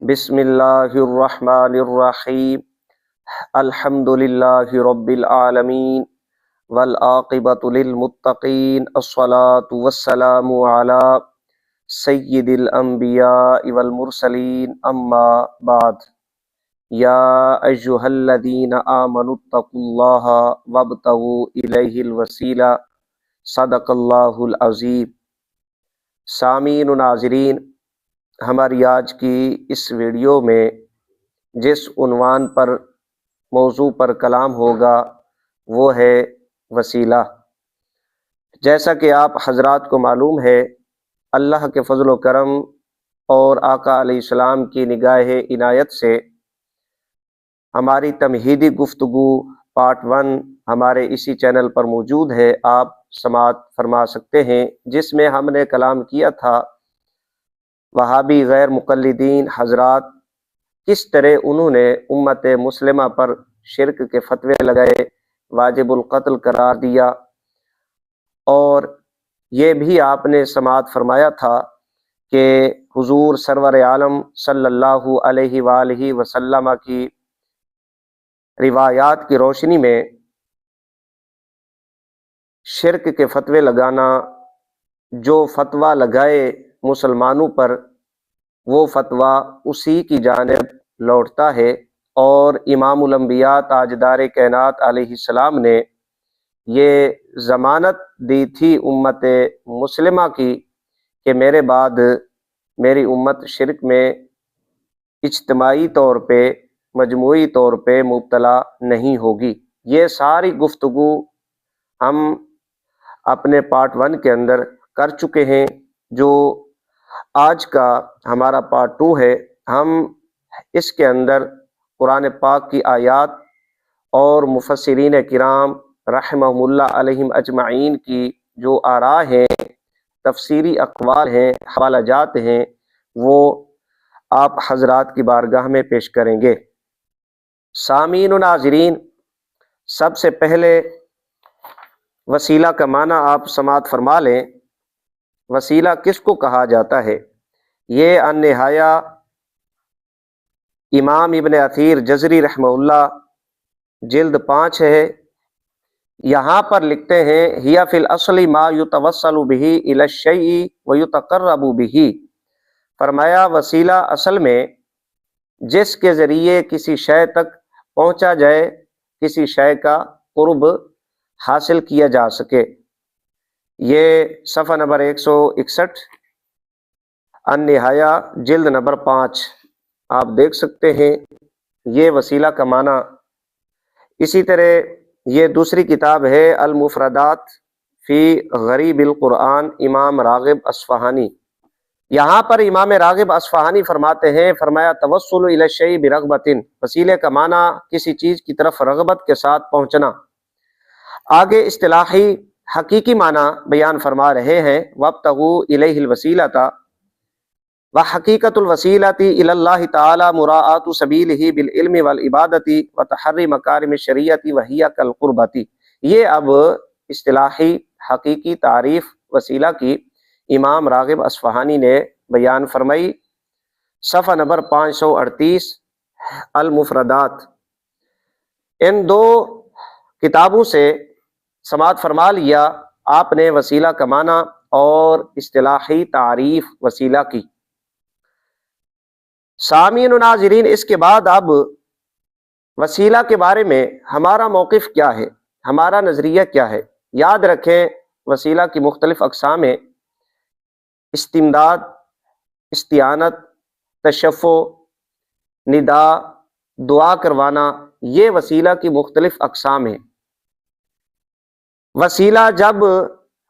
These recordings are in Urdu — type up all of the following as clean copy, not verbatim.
بسم اللہ الرحمن الرحیم الحمد للہ رب العالمین والعاقبۃ للمتقین الصلاۃ والسلام علی سید الانبیاء والمرسلین اما بعد یا ایھا الذین آمنوا اتقوا اللہ وابتغوا الیہ الوسیلہ صدق اللہ العظیم۔ سامعین و ناظرین، ہماری آج کی اس ویڈیو میں جس عنوان پر موضوع پر کلام ہوگا وہ ہے وسیلہ۔ جیسا کہ آپ حضرات کو معلوم ہے، اللہ کے فضل و کرم اور آقا علیہ السلام کی نگاہ عنایت سے ہماری تمہیدی گفتگو پارٹ 1 ہمارے اسی چینل پر موجود ہے، آپ سماعت فرما سکتے ہیں، جس میں ہم نے کلام کیا تھا وہابی غیر مقلدین حضرات کس طرح انہوں نے امت مسلمہ پر شرک کے فتوے لگائے، واجب القتل قرار دیا، اور یہ بھی آپ نے سماعت فرمایا تھا کہ حضور سرور عالم صلی اللہ علیہ وآلہ وسلم کی روایات کی روشنی میں شرک کے فتوے لگانا، جو فتویٰ لگائے مسلمانوں پر وہ فتویٰ اسی کی جانب لوٹتا ہے، اور امام الانبیاء تاجدار کائنات علیہ السلام نے یہ ضمانت دی تھی امت مسلمہ کی کہ میرے بعد میری امت شرک میں اجتماعی طور پہ مجموعی طور پہ مبتلا نہیں ہوگی۔ یہ ساری گفتگو ہم اپنے پارٹ 1 کے اندر کر چکے ہیں، جو آج کا ہمارا پارٹ 2 ہے۔ ہم اس کے اندر قرآن پاک کی آیات اور مفسرین کرام رحمہم اللہ علیہم اجمعین کی جو آراء ہیں، تفسیری اقوال ہیں، حوالہ جات ہیں، وہ آپ حضرات کی بارگاہ میں پیش کریں گے۔ سامعین و ناظرین، سب سے پہلے وسیلہ کا معنی آپ سماعت فرما لیں۔ وسیلہ کس کو کہا جاتا ہے؟ یہ النہایہ امام ابن اثیر جزری رحمہ اللہ جلد 5 ہے، یہاں پر لکھتے ہیں ہی فی الاصل ما یتوسل بہ الی الشیء ویتقرب بہ۔ فرمایا وسیلہ اصل میں جس کے ذریعے کسی شے تک پہنچا جائے، کسی شے کا قرب حاصل کیا جا سکے۔ یہ صفحہ نمبر 161 النہایہ جلد نمبر 5 آپ دیکھ سکتے ہیں، یہ وسیلہ کا معنی۔ اسی طرح یہ دوسری کتاب ہے المفردات فی غریب القرآن، امام راغب اصفہانی۔ یہاں پر امام راغب اصفہانی فرماتے ہیں، فرمایا توسل الی الشیء برغبۃ، وسیلے کا معنی کسی چیز کی طرف رغبت کے ساتھ پہنچنا۔ آگے اصطلاحی حقیقی معنی بیان فرما رہے ہیں، وابتغوا الیہ الوسیلۃ وحقیقت الوسیلۃ الی اللہ تعالی مراعاۃ سبیلہ بالعلم والعبادۃ وتحری مکارم الشریعۃ وہی کالقربۃ۔ یہ اب اصطلاحی حقیقی تعریف وسیلہ کی امام راغب اصفہانی نے بیان فرمائی، صفحہ نمبر 538 المفردات۔ ان دو کتابوں سے سماعت فرما لیا آپ نے وسیلہ کا معنی اور اصطلاحی تعریف وسیلہ کی۔ سامعین و ناظرین، اس کے بعد اب وسیلہ کے بارے میں ہمارا موقف کیا ہے، ہمارا نظریہ کیا ہے؟ یاد رکھیں وسیلہ کی مختلف اقسام ہیں، استمداد، استعانت، تشفع، ندا، دعا کروانا، یہ وسیلہ کی مختلف اقسام ہیں۔ وسیلہ جب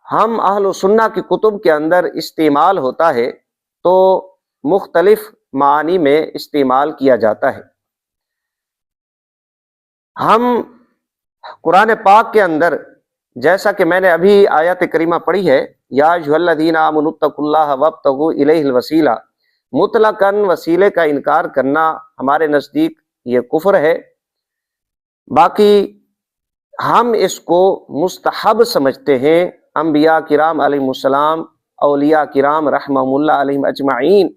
ہم اہل سنہ کی کتب کے اندر استعمال ہوتا ہے تو مختلف معانی میں استعمال کیا جاتا ہے۔ ہم قرآن پاک کے اندر جیسا کہ میں نے ابھی آیت کریمہ پڑھی ہے، یا ایھا الذین آمنوا اتقوا اللہ وابتغوا الیہ الوسیلہ، مطلقاً وسیلے کا انکار کرنا ہمارے نزدیک یہ کفر ہے۔ باقی ہم اس کو مستحب سمجھتے ہیں۔ انبیاء کرام علیہ السلام، اولیاء کرام رحمہم اللہ علیہم اجمعین،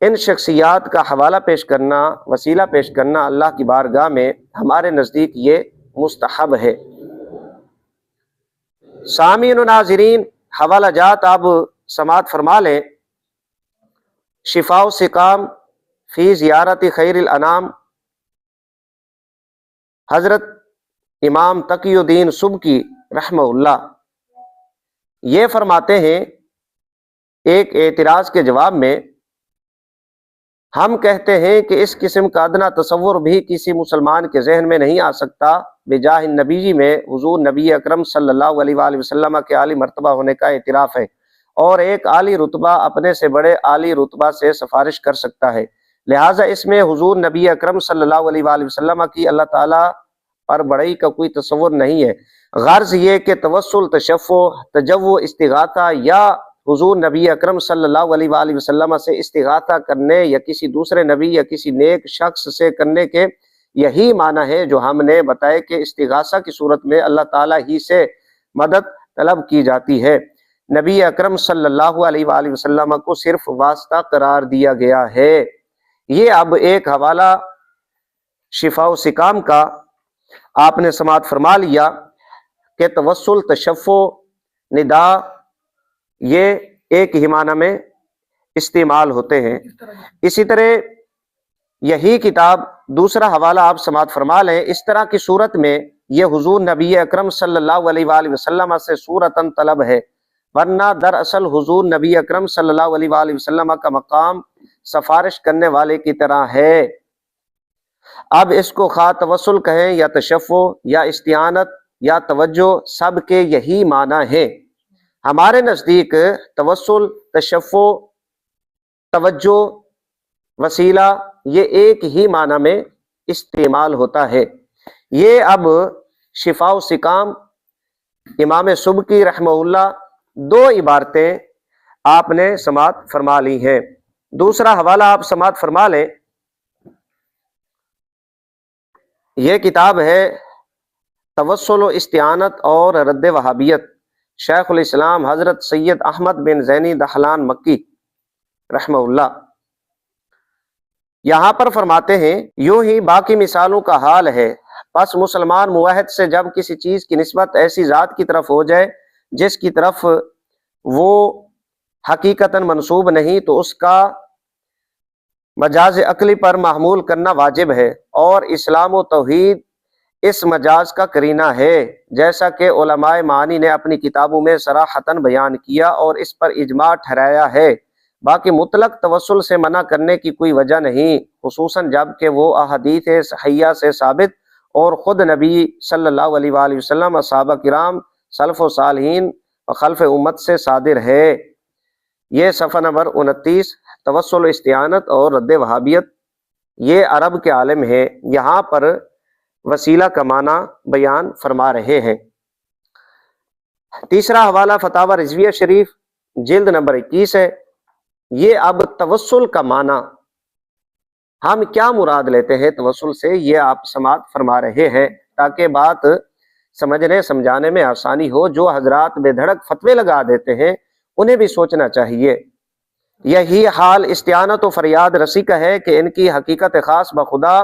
ان شخصیات کا حوالہ پیش کرنا، وسیلہ پیش کرنا اللہ کی بارگاہ میں ہمارے نزدیک یہ مستحب ہے۔ سامعین و ناظرین، حوالہ جات آپ سماعت فرما لیں۔ شفاء السقام فی زیارت خیر الانام، حضرت امام تقی الدین سبکی رحمہ اللہ یہ فرماتے ہیں ایک اعتراض کے جواب میں، ہم کہتے ہیں کہ اس قسم کا ادنا تصور بھی کسی مسلمان کے ذہن میں نہیں آ سکتا بجاہ النبی جی میں حضور نبی اکرم صلی اللہ علیہ وآلہ وسلم کے عالی مرتبہ ہونے کا اعتراف ہے، اور ایک عالی رتبہ اپنے سے بڑے عالی رتبہ سے سفارش کر سکتا ہے، لہٰذا اس میں حضور نبی اکرم صلی اللہ علیہ وآلہ وسلم کی اللہ تعالیٰ پر بڑائی کا کوئی تصور نہیں ہے۔ غرض یہ کہ توسل، تشفع، تجو، استغاثہ یا حضور نبی اکرم صلی اللہ علیہ وآلہ وسلم سے استغاثہ کرنے یا کسی دوسرے نبی یا کسی نیک شخص سے کرنے کے یہی معنی ہے جو ہم نے بتایا کہ استغاثہ کی صورت میں اللہ تعالیٰ ہی سے مدد طلب کی جاتی ہے۔ نبی اکرم صلی اللہ علیہ وآلہ وسلم کو صرف واسطہ قرار دیا گیا ہے۔ یہ اب ایک حوالہ شفاء السقام کا آپ نے سماعت فرما لیا کہ توسل، تشفع، ندا یہ ایک ہی معنی میں استعمال ہوتے ہیں۔ اسی طرح یہی کتاب دوسرا حوالہ آپ سماعت فرما لیں، اس طرح کی صورت میں یہ حضور نبی اکرم صلی اللہ علیہ وآلہ وسلم سے صورتاً طلب ہے، ورنہ دراصل حضور نبی اکرم صلی اللہ علیہ وآلہ وسلم کا مقام سفارش کرنے والے کی طرح ہے۔ اب اس کو خواہ توسل کہیں یا تشفع یا استعانت یا توجہ، سب کے یہی معنی ہے۔ ہمارے نزدیک توسل، تشفع، توجہ، وسیلہ یہ ایک ہی معنی میں استعمال ہوتا ہے۔ یہ اب شفاء السقام امام سبکی رحمہ اللہ دو عبارتیں آپ نے سماعت فرما لی ہیں۔ دوسرا حوالہ آپ سماعت فرما لیں، یہ کتاب ہے توسل و استعانت اور رد وہابیت، شیخ الاسلام حضرت سید احمد بن زینی دہلان مکی رحمہ اللہ۔ یہاں پر فرماتے ہیں یوں ہی باقی مثالوں کا حال ہے، پس مسلمان موحد سے جب کسی چیز کی نسبت ایسی ذات کی طرف ہو جائے جس کی طرف وہ حقیقتاً منسوب نہیں تو اس کا مجاز عقلی پر محمول کرنا واجب ہے، اور اسلام و توحید اس مجاز کا قرینہ ہے، جیسا کہ علماء معانی نے اپنی کتابوں میں صراحتاً بیان کیا اور اس پر اجماع ٹھہرایا ہے۔ باقی مطلق توسل سے منع کرنے کی کوئی وجہ نہیں، خصوصاً جب کہ وہ احادیث صحیحہ سے ثابت اور خود نبی صلی اللہ علیہ وآلہ وسلم، صحابہ کرام، سلف و صالحین و خلف امت سے صادر ہے۔ یہ صفحہ نمبر 29، توسل و استعانت اور رد وہابیت، یہ عرب کے عالم ہے، یہاں پر وسیلہ کا معنی بیان فرما رہے ہیں۔ تیسرا حوالہ فتاوی رضویہ شریف جلد نمبر 21 ہے۔ یہ اب توسل کا معنی ہم کیا مراد لیتے ہیں توسل سے، یہ آپ سماعت فرما رہے ہیں تاکہ بات سمجھنے سمجھانے میں آسانی ہو۔ جو حضرات بے دھڑک فتوے لگا دیتے ہیں انہیں بھی سوچنا چاہیے۔ یہی حال استعانت و فریاد رسی کا ہے کہ ان کی حقیقت خاص بخدا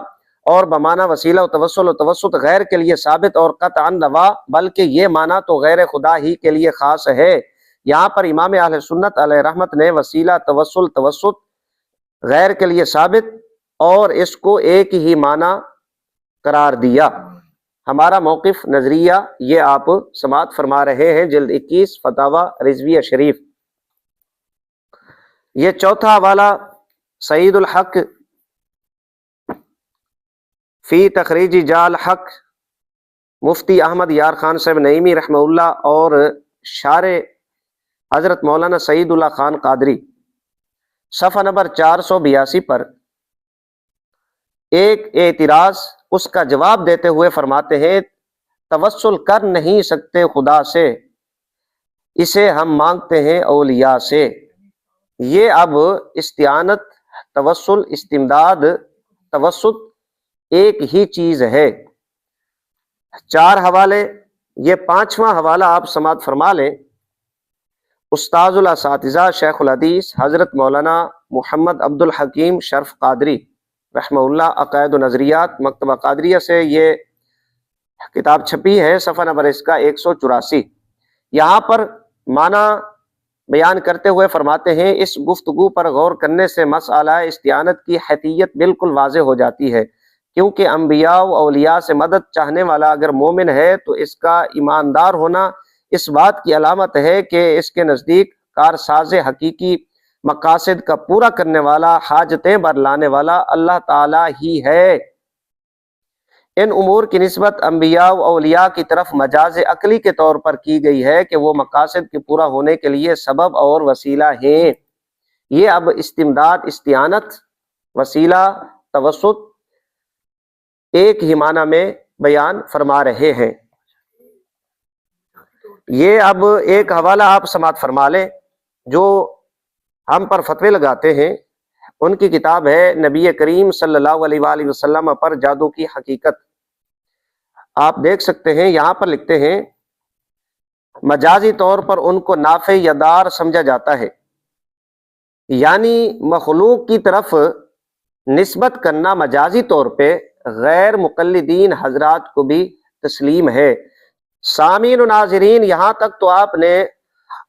اور بمعنی وسیلہ و توسط غیر کے لیے ثابت اور قطعاً روا، بلکہ یہ معنی تو غیر خدا ہی کے لیے خاص ہے۔ یہاں پر امام اہل سنت علیہ رحمت نے وسیلہ، توسط غیر کے لیے ثابت اور اس کو ایک ہی معنی قرار دیا۔ ہمارا موقف نظریہ یہ آپ سماعت فرما رہے ہیں، جلد 21 فتاوی رضویہ شریف۔ یہ چوتھا حوالہ سعید الحق فی تخریج جال حق، مفتی احمد یار خان صاحب نعیمی رحمہ اللہ اور شارح حضرت مولانا سعید اللہ خان قادری، صفحہ نمبر 482 پر ایک اعتراض اس کا جواب دیتے ہوئے فرماتے ہیں توسل کر نہیں سکتے خدا سے، اسے ہم مانگتے ہیں اولیاء سے۔ یہ اب استعانت، توسل، استمداد، توسط ایک ہی چیز ہے۔ 4 حوالے، یہ 5واں حوالہ آپ سماعت فرما لیں۔ استاذ الاساتذہ شیخ الحدیث حضرت مولانا محمد عبد الحکیم شرف قادری رحمہ اللہ، عقائد و نظریات، مکتبہ قادریہ سے یہ کتاب چھپی ہے، صفحہ نمبر اس کا 184۔ یہاں پر معنی بیان کرتے ہوئے فرماتے ہیں، اس گفتگو پر غور کرنے سے مسئلہ استعانت کی حیثیت بالکل واضح ہو جاتی ہے، کیونکہ انبیاء و اولیاء سے مدد چاہنے والا اگر مومن ہے تو اس کا ایماندار ہونا اس بات کی علامت ہے کہ اس کے نزدیک کارساز حقیقی مقاصد کا پورا کرنے والا، حاجتیں برلانے والا اللہ تعالی ہی ہے۔ ان امور کی نسبت انبیاء و اولیاء کی طرف مجاز عقلی کے طور پر کی گئی ہے کہ وہ مقاصد کے پورا ہونے کے لیے سبب اور وسیلہ ہیں۔ یہ اب استمداد، استعانت، وسیلہ، توسط ایک ہی معنی میں بیان فرما رہے ہیں۔ یہ اب ایک حوالہ آپ سماعت فرما لیں، جو ہم پر فتوے لگاتے ہیں، ان کی کتاب ہے نبی کریم صلی اللہ علیہ وآلہ وسلم پر جادو کی حقیقت۔ آپ دیکھ سکتے ہیں یہاں پر لکھتے ہیں، مجازی طور پر ان کو نافع یا دار سمجھا جاتا ہے، یعنی مخلوق کی طرف نسبت کرنا مجازی طور پہ غیر مقلدین حضرات کو بھی تسلیم ہے۔ سامعین و ناظرین، یہاں تک تو آپ نے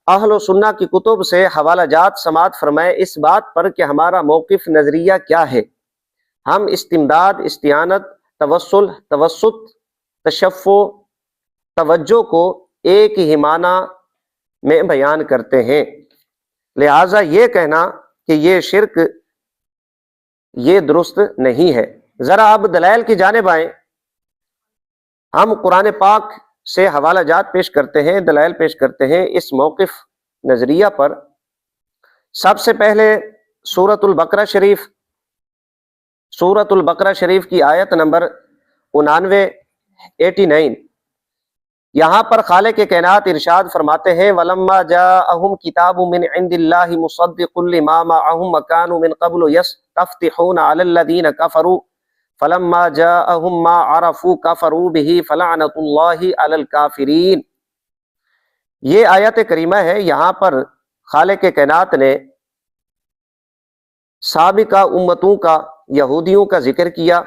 اہل و سنہ کی کتب سے حوالہ جات سماعت فرمائے اس بات پر کہ ہمارا موقف، نظریہ کیا ہے۔ ہم استمداد، استعانت، توسل، توسط، تشفع، توجہ کو ایک ہی معنی میں بیان کرتے ہیں، لہٰذا یہ کہنا کہ یہ شرک، یہ درست نہیں ہے۔ ذرا اب دلائل کی جانب آئیں۔ ہم قرآن پاک سے حوالہ جات پیش کرتے ہیں، دلائل پیش کرتے ہیں اس موقف، نظریہ پر۔ سب سے پہلے سورۃ البقرہ شریف، سورۃ البقرہ شریف کی آیت نمبر 89 یہاں پر خالق کائنات ارشاد فرماتے ہیں، وَلَمَّا جَاءَهُمْ كِتَابٌ مِّنْ عِندِ اللَّهِ مُصَدِّقٌ لِّمَا مَعَهُمْ وَكَانُوا مِن قَبْلُ يَسْتَفْتِحُونَ عَلَى الَّذِينَ كَفَرُوا فَلَمَّا جَاءَهُم مَّا عَرَفُوا كَفَرُوا بِهِ فَلَعْنَةُ اللَّهِ عَلَى الْكَافِرِينَ۔ یہ آیت کریمہ ہے، یہاں پر خالق کائنات نے سابقہ امتوں کا، یہودیوں کا ذکر کیا۔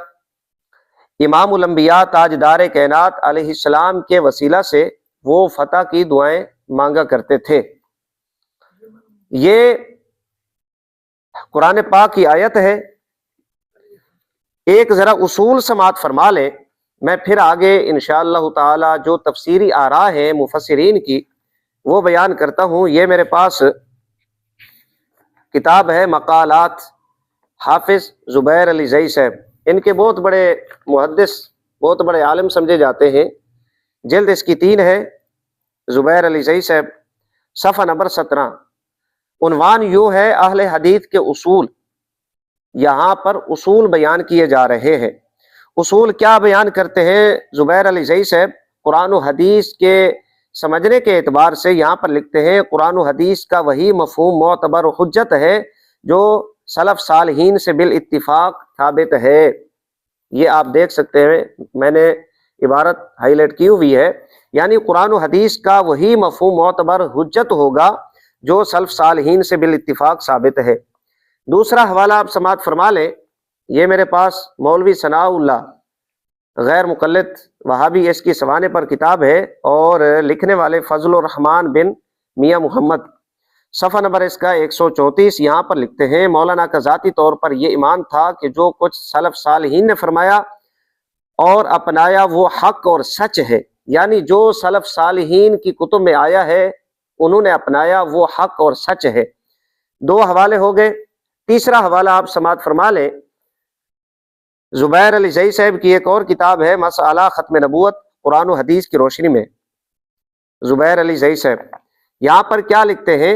امام الانبیاء تاجدار کائنات علیہ السلام کے وسیلہ سے وہ فتح کی دعائیں مانگا کرتے تھے۔ یہ قرآن پاک کی آیت ہے۔ ایک ذرا اصول سماعت فرما لیں، میں پھر آگے انشاءاللہ تعالی جو تفسیری آراء ہیں مفسرین کی وہ بیان کرتا ہوں۔ یہ میرے پاس کتاب ہے مقالات حافظ زبیر علی زئی صاحب، ان کے بہت بڑے محدث، بہت بڑے عالم سمجھے جاتے ہیں۔ جلد اس کی 3 ہے، زبیر علی زئی صاحب، صفحہ نمبر 17۔ عنوان یوں ہے، اہل حدیث کے اصول۔ یہاں پر اصول بیان کیے جا رہے ہیں۔ اصول کیا بیان کرتے ہیں زبیر علی زئی صاحب؟ قرآن و حدیث کے سمجھنے کے اعتبار سے یہاں پر لکھتے ہیں، قرآن و حدیث کا وہی مفہوم معتبر و حجت ہے جو سلف صالحین سے بالاتفاق ثابت ہے۔ یہ آپ دیکھ سکتے ہیں، میں نے عبارت ہائی لائٹ کی ہوئی ہے، یعنی قرآن و حدیث کا وہی مفہوم معتبر حجت ہوگا جو سلف صالحین سے بالاتفاق ثابت ہے۔ دوسرا حوالہ آپ سماعت فرما لیں، یہ میرے پاس مولوی ثناء اللہ غیر مقلد وہابی اس کی سوانے پر کتاب ہے، اور لکھنے والے فضل الرحمن بن میاں محمد، صفحہ نمبر اس کا 134۔ یہاں پر لکھتے ہیں، مولانا کا ذاتی طور پر یہ ایمان تھا کہ جو کچھ سلف صالحین نے فرمایا اور اپنایا وہ حق اور سچ ہے، یعنی جو سلف صالحین کی کتب میں آیا ہے انہوں نے اپنایا وہ حق اور سچ ہے۔ 2 حوالے ہو گئے۔ تیسرا حوالہ آپ سماعت فرما لیں، زبیر علی زئی صاحب کی ایک اور کتاب ہے، مسئلہ ختم نبوت قرآن و حدیث کی روشنی میں، زبیر علی زئی صاحب۔ یہاں پر کیا لکھتے ہیں،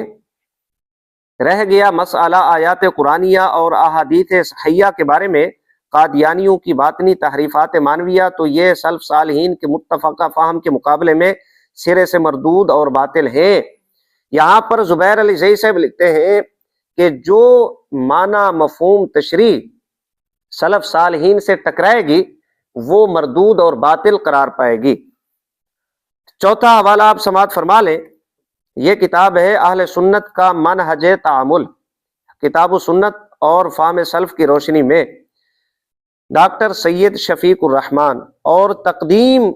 رہ گیا مسئلہ آیات قرآنیہ اور احادیث صحیحہ کے بارے میں قادیانیوں کی باطنی تحریفات مانویہ، تو یہ سلف صالحین کے متفقہ فہم کے مقابلے میں سرے سے مردود اور باطل ہیں۔ یہاں پر زبیر علی زئی صاحب لکھتے ہیں کہ جو معنی مفہوم تشریح سلف صالحین سے ٹکرائے گی وہ مردود اور باطل قرار پائے گی۔ چوتھا حوالہ آپ سماعت فرما لیں، یہ کتاب ہے اہل سنت کا منہج تعامل، کتاب و سنت اور فہم سلف کی روشنی میں ڈاکٹر سید شفیق الرحمان اور تقدیم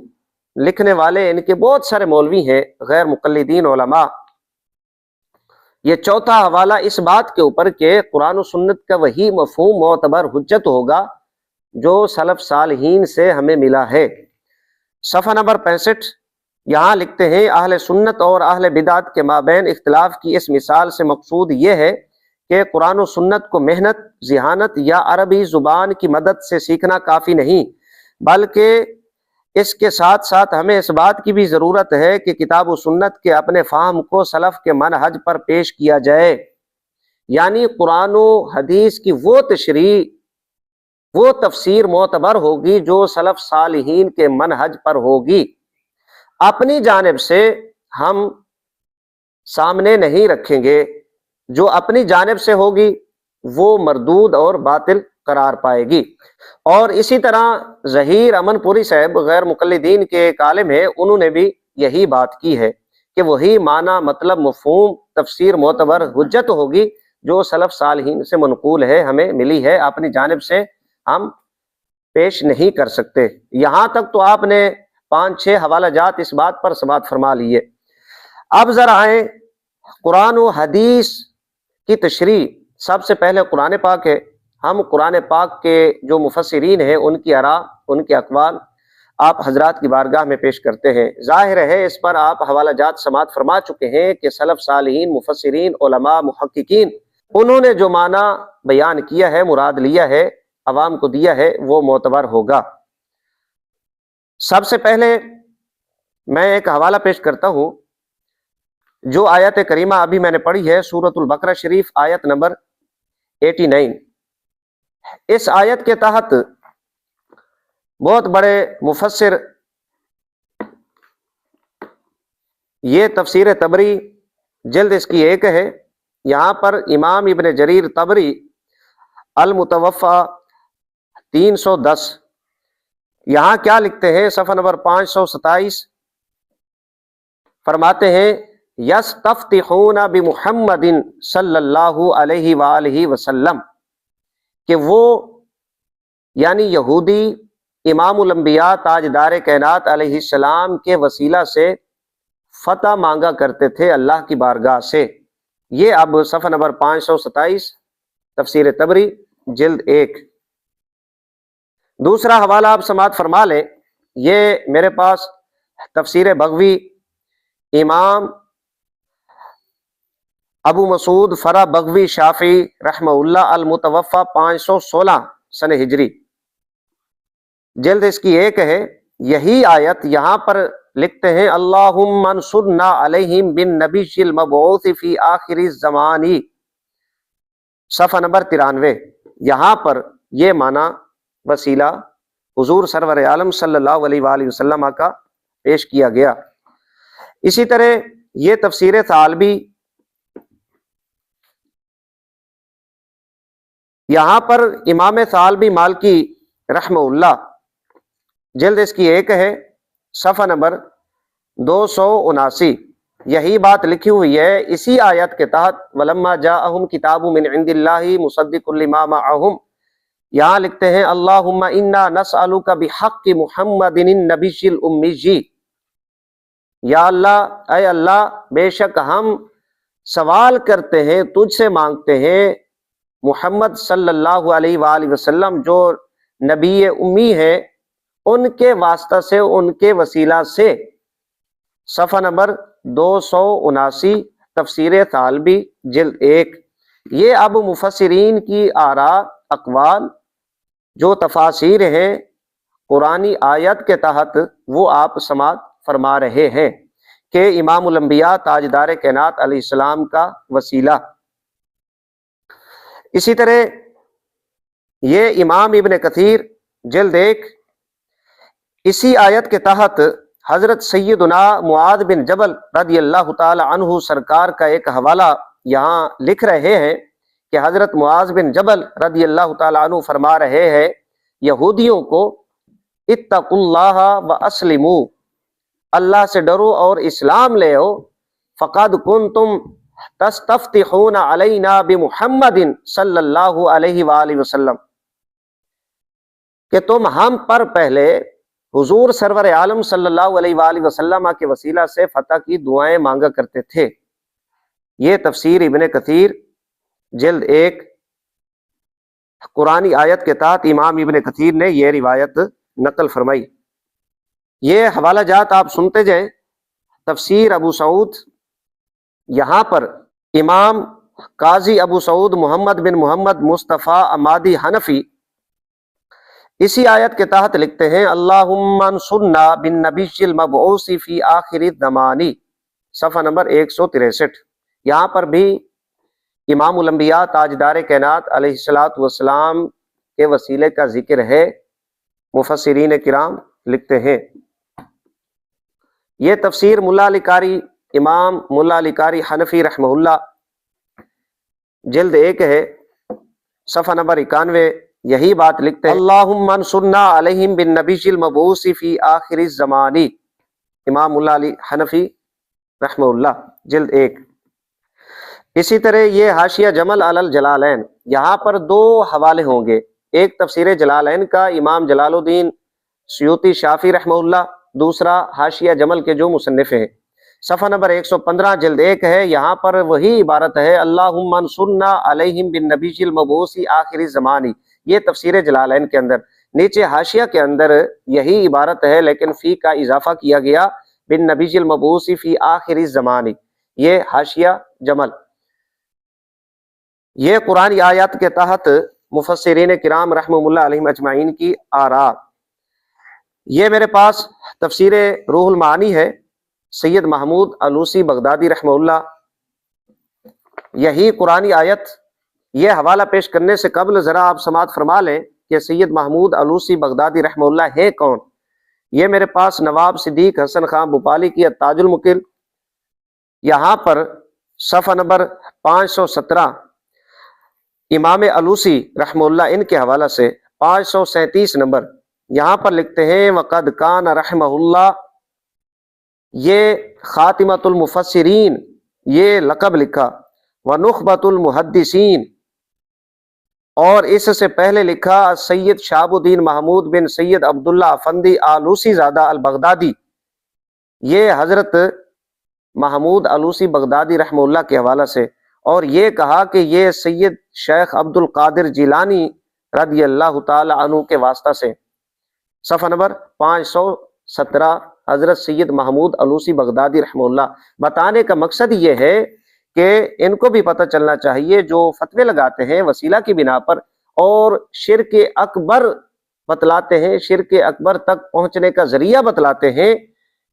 لکھنے والے ان کے بہت سارے مولوی ہیں غیر مقلدین علماء، یہ چوتھا حوالہ اس بات کے اوپر کہ قرآن و سنت کا وہی مفہوم معتبر حجت ہوگا جو سلف صالحین سے ہمیں ملا ہے۔ صفحہ نمبر 65 یہاں لکھتے ہیں اہل سنت اور اہل بدعت کے مابین اختلاف کی اس مثال سے مقصود یہ ہے کہ قرآن و سنت کو محنت، ذہانت یا عربی زبان کی مدد سے سیکھنا کافی نہیں، بلکہ اس کے ساتھ ساتھ ہمیں اس بات کی بھی ضرورت ہے کہ کتاب و سنت کے اپنے فہم کو سلف کے منہج پر پیش کیا جائے، یعنی قرآن و حدیث کی وہ تشریح، وہ تفسیر معتبر ہوگی جو سلف صالحین کے منہج پر ہوگی۔ اپنی جانب سے ہم سامنے نہیں رکھیں گے، جو اپنی جانب سے ہوگی وہ مردود اور باطل قرار پائے گی۔ اور اسی طرح ظہیر امن پوری صاحب غیر مقلدین کے ایک عالم ہے، انہوں نے بھی یہی بات کی ہے کہ وہی معنی، مطلب، مفہوم، تفسیر معتبر حجت ہوگی جو سلف صالحین سے منقول ہے، ہمیں ملی ہے، اپنی جانب سے ہم پیش نہیں کر سکتے۔ یہاں تک تو آپ نے 5-6 حوالہ جات اس بات پر سماعت فرما لیے۔ اب ذرا آئیں قرآن و حدیث کی تشریح۔ سب سے پہلے قرآن پاک ہے، ہم قرآن پاک کے جو مفسرین ہیں ان کی آراء، ان کے اقوال آپ حضرات کی بارگاہ میں پیش کرتے ہیں۔ ظاہر ہے اس پر آپ حوالہ جات سماعت فرما چکے ہیں کہ سلف صالحین، مفسرین، علماء، محققین، انہوں نے جو معنی بیان کیا ہے، مراد لیا ہے، عوام کو دیا ہے، وہ معتبر ہوگا۔ سب سے پہلے میں ایک حوالہ پیش کرتا ہوں، جو آیت کریمہ ابھی میں نے پڑھی ہے، سورۃ البقرہ شریف آیت نمبر 89۔ اس آیت کے تحت بہت بڑے مفسر، یہ تفسیر طبری جلد اس کی 1 ہے، یہاں پر امام ابن جریر طبری المتوفی 310، یہاں کیا لکھتے ہیں، صفحہ نمبر 527 فرماتے ہیں یستفتحون بمحمد صلی اللہ علیہ وآلہ وسلم، کہ وہ یعنی یہودی امام الانبیاء تاجدار کائنات علیہ السلام کے وسیلہ سے فتح مانگا کرتے تھے اللہ کی بارگاہ سے۔ یہ اب صفحہ نمبر 527 تفسیر طبری جلد 1۔ دوسرا حوالہ آپ سماعت فرما لیں، یہ میرے پاس تفسیر بغوی امام ابو مسعود فرا بغوی شافعی رحمہ اللہ المتوفی 516 سن ہجری، جلد اس کی 1 ہے۔ یہی آیت یہاں پر لکھتے ہیں اللہم انصرنا علیہم بالنبی المبعوث فی آخر الزمان، صفحہ نمبر 93۔ یہاں پر یہ معنی وسیلہ حضور سرور عالم صلی اللہ علیہ وآلہ وسلم کا پیش کیا گیا۔ اسی طرح یہ تفسیر ثعلبی، یہاں پر امام ثعلبی مالکی رحمہ اللہ، جلد اس کی 1 ہے، صفحہ نمبر 279، یہی بات لکھی ہوئی ہے اسی آیت کے تحت وَلَمَّا جَاءَهُمْ كِتَابٌ مِّنْ عِندِ اللَّهِ مُصَدِّقٌ لِّمَا مَعَهُمْ، یہاں لکھتے ہیں اللہم انا نسألک بحق محمد النبی الأمی، یا اللہ، اے اللہ، بے شک ہم سوال کرتے ہیں، تجھ سے مانگتے ہیں محمد صلی اللہ علیہ وآلہ وسلم جو نبی امی ہیں، ان کے واسطہ سے، ان کے وسیلہ سے۔ صفحہ نمبر 279 تفسیر ثعلبی جلد 1۔ یہ اب مفسرین کی آراء، اقوال، جو تفاسیر ہیں قرآنی آیت کے تحت، وہ آپ سماعت فرما رہے ہیں کہ امام الانبیاء تاجدار کائنات علیہ السلام کا وسیلہ۔ اسی طرح یہ امام ابن کثیر جلد 1، اسی آیت کے تحت حضرت سیدنا معاذ بن جبل رضی اللہ تعالی عنہ سرکار کا ایک حوالہ یہاں لکھ رہے ہیں کہ حضرت معاذ بن جبل رضی اللہ تعالی عنہ فرما رہے ہیں یہودیوں کو اتقوا اللہ واسلموا، اللہ سے ڈرو اور اسلام لے آؤ، فقد کنتم تستفتحون علینا بمحمد صلی اللہ علیہ وآلہ وسلم، کہ تم ہم پر پہلے حضور سرور عالم صلی اللہ علیہ وآلہ وسلم کے وسیلہ سے فتح کی دعائیں مانگا کرتے تھے۔ یہ تفسیر ابن کثیر جلد 1 قرآنی آیت کے تحت امام ابن کثیر نے یہ روایت نقل فرمائی۔ یہ حوالہ جات آپ سنتے جائیں۔ تفسیر ابو سعود، یہاں پر امام قاضی ابو سعود محمد بن محمد مصطفیٰ عمادی حنفی اسی آیت کے تحت لکھتے ہیں اللہم انصرنا بالنبی المبعوث فی آخر الزمان، صفحہ نمبر 163۔ یہاں پر بھی امام الانبیاء تاجدار کائنات علیہ الصلوۃ والسلام کے وسیلے کا ذکر ہے۔ مفسرین کرام لکھتے ہیں یہ تفسیر ملا علی قاری، امام ملا علی قاری حنفی رحمہ اللہ، جلد 1 ہے، صفحہ نمبر 91۔ یہی بات لکھتے ہیں اللہم انصرنا علیہم بالنبی المبعوث فی آخر الزمان، امام ملا علی حنفی رحمہ اللہ، جلد 1۔ اسی طرح یہ حاشیہ جمل علی الجلالین، یہاں پر 2 حوالے ہوں گے، ایک تفسیر جلالین کا امام جلال الدین سیوطی شافعی رحمہ اللہ، دوسرا حاشیہ جمل کے جو مصنف ہیں، صفحہ نمبر 115 جلد 1 ہے۔ یہاں پر وہی عبارت ہے اللہم انصرنا علیہم بالنبی المبعوث آخر الزمان، یہ تفسیر جلالین کے اندر۔ نیچے حاشیہ کے اندر یہی عبارت ہے لیکن فی کا اضافہ کیا گیا بالنبی المبعوث فی آخر الزمان، یہ حاشیہ جمل۔ یہ قرآن آیات کے تحت مفسرین کرام رحمہ اللہ علیہم اجمعین کی آراء۔ یہ میرے پاس تفسیر روح المعانی ہے، سید محمود علوسی بغدادی رحمہ اللہ۔ یہی قرآن آیت، یہ حوالہ پیش کرنے سے قبل ذرا آپ سماعت فرما لیں کہ سید محمود علوسی بغدادی رحمہ اللہ ہے کون۔ یہ میرے پاس نواب صدیق حسن خان بھوپالی کی تاج المقل، یہاں پر صفحہ نمبر 517 امام علوسی رحمہ اللہ ان کے حوالہ سے 537 نمبر، یہاں پر لکھتے ہیں وقد کان رحمہ اللہ، یہ خاتمۃ المفسرین یہ لقب لکھا، ونخبۃ المحدثین، اور اس سے پہلے لکھا سید شہاب الدین محمود بن سید عبداللہ افندی آلوسی زادہ البغدادی، یہ حضرت محمود علوسی بغدادی رحمہ اللہ کے حوالہ سے، اور یہ کہا کہ یہ سید شیخ عبد القادر جیلانی رضی اللہ تعالی عنہ کے واسطہ سے، صفحہ نمبر 517 حضرت سید محمود علوسی بغدادی رحمہ اللہ۔ بتانے کا مقصد یہ ہے کہ ان کو بھی پتہ چلنا چاہیے جو فتوے لگاتے ہیں وسیلہ کی بنا پر اور شرک اکبر بتلاتے ہیں، شرک اکبر تک پہنچنے کا ذریعہ بتلاتے ہیں،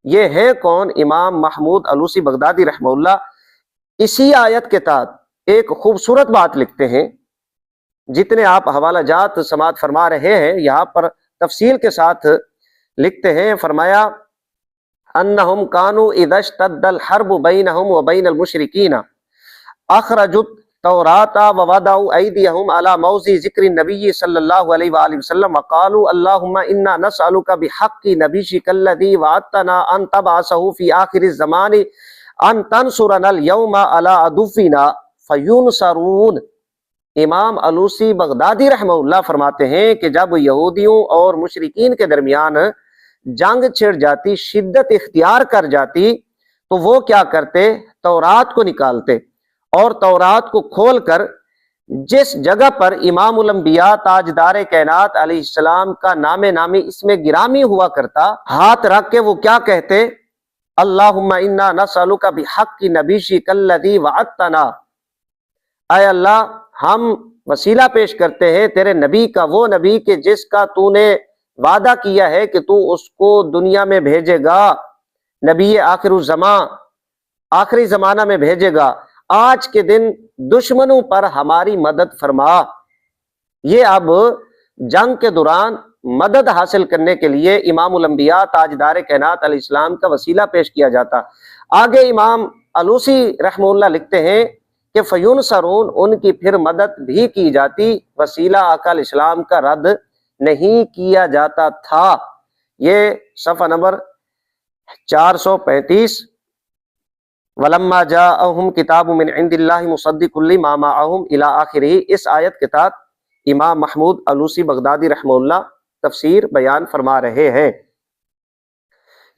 یہ ہیں کون؟ امام محمود علوسی بغدادی رحمہ اللہ۔ اسی آیت کے تحت ایک خوبصورت بات لکھتے ہیں، جتنے آپ حوالہ جات سماعت فرما رہے ہیں یہاں پر تفصیل کے ساتھ لکھتے ہیں، فرمایا انہم کانوا اذا اشتد الحرب بینہم وبین المشرکین اخرجوا التوراۃ ووضعوا ایدیہم علی موضع ذکر النبی صلی اللہ علیہ وآلہ وسلم وقالوا اللہم انا نسألک بحق نبیک الذی وعدتنا ان تبعثہ فی آخر الزمان ان تنصرنا اليوم علی عدونا فینصرون۔ امام علوسی بغدادی رحمہ اللہ فرماتے ہیں کہ جب یہودیوں اور مشرکین کے درمیان جنگ چھڑ جاتی، شدت اختیار کر جاتی، تو وہ کیا کرتے؟ تورات کو نکالتے اور تورات کو کھول کر جس جگہ پر امام الانبیاء تاجدار کائنات علیہ السلام کا نام نامی اس میں گرامی ہوا کرتا، ہاتھ رکھ کے وہ کیا کہتے؟ اللہم انا نسألک بحق نبیک الذی وعدتنا، اے اللہ ہم وسیلہ پیش کرتے ہیں تیرے نبی کا، وہ نبی کہ جس کا تو نے وعدہ کیا ہے کہ تو اس کو دنیا میں بھیجے گا، نبی آخر الزمان، آخری زمانہ میں بھیجے گا، آج کے دن دشمنوں پر ہماری مدد فرما۔ یہ اب جنگ کے دوران مدد حاصل کرنے کے لیے امام الانبیاء تاجدار کائنات علیہ السلام کا وسیلہ پیش کیا جاتا۔ آگے امام علوسی رحمہ اللہ لکھتے ہیں کہ فینصرون، ان کی پھر مدد بھی کی جاتی، وسیلہ آقا علیہ السلام کا رد نہیں کیا جاتا تھا۔ یہ صفحہ نمبر 435 ولما جاءہم کتاب من عند اللہ مصدق لما معہم الی آخرہ، اس آیت کے تحت امام محمود علوسی بغدادی رحمہ اللہ تفسیر بیان فرما رہے ہیں۔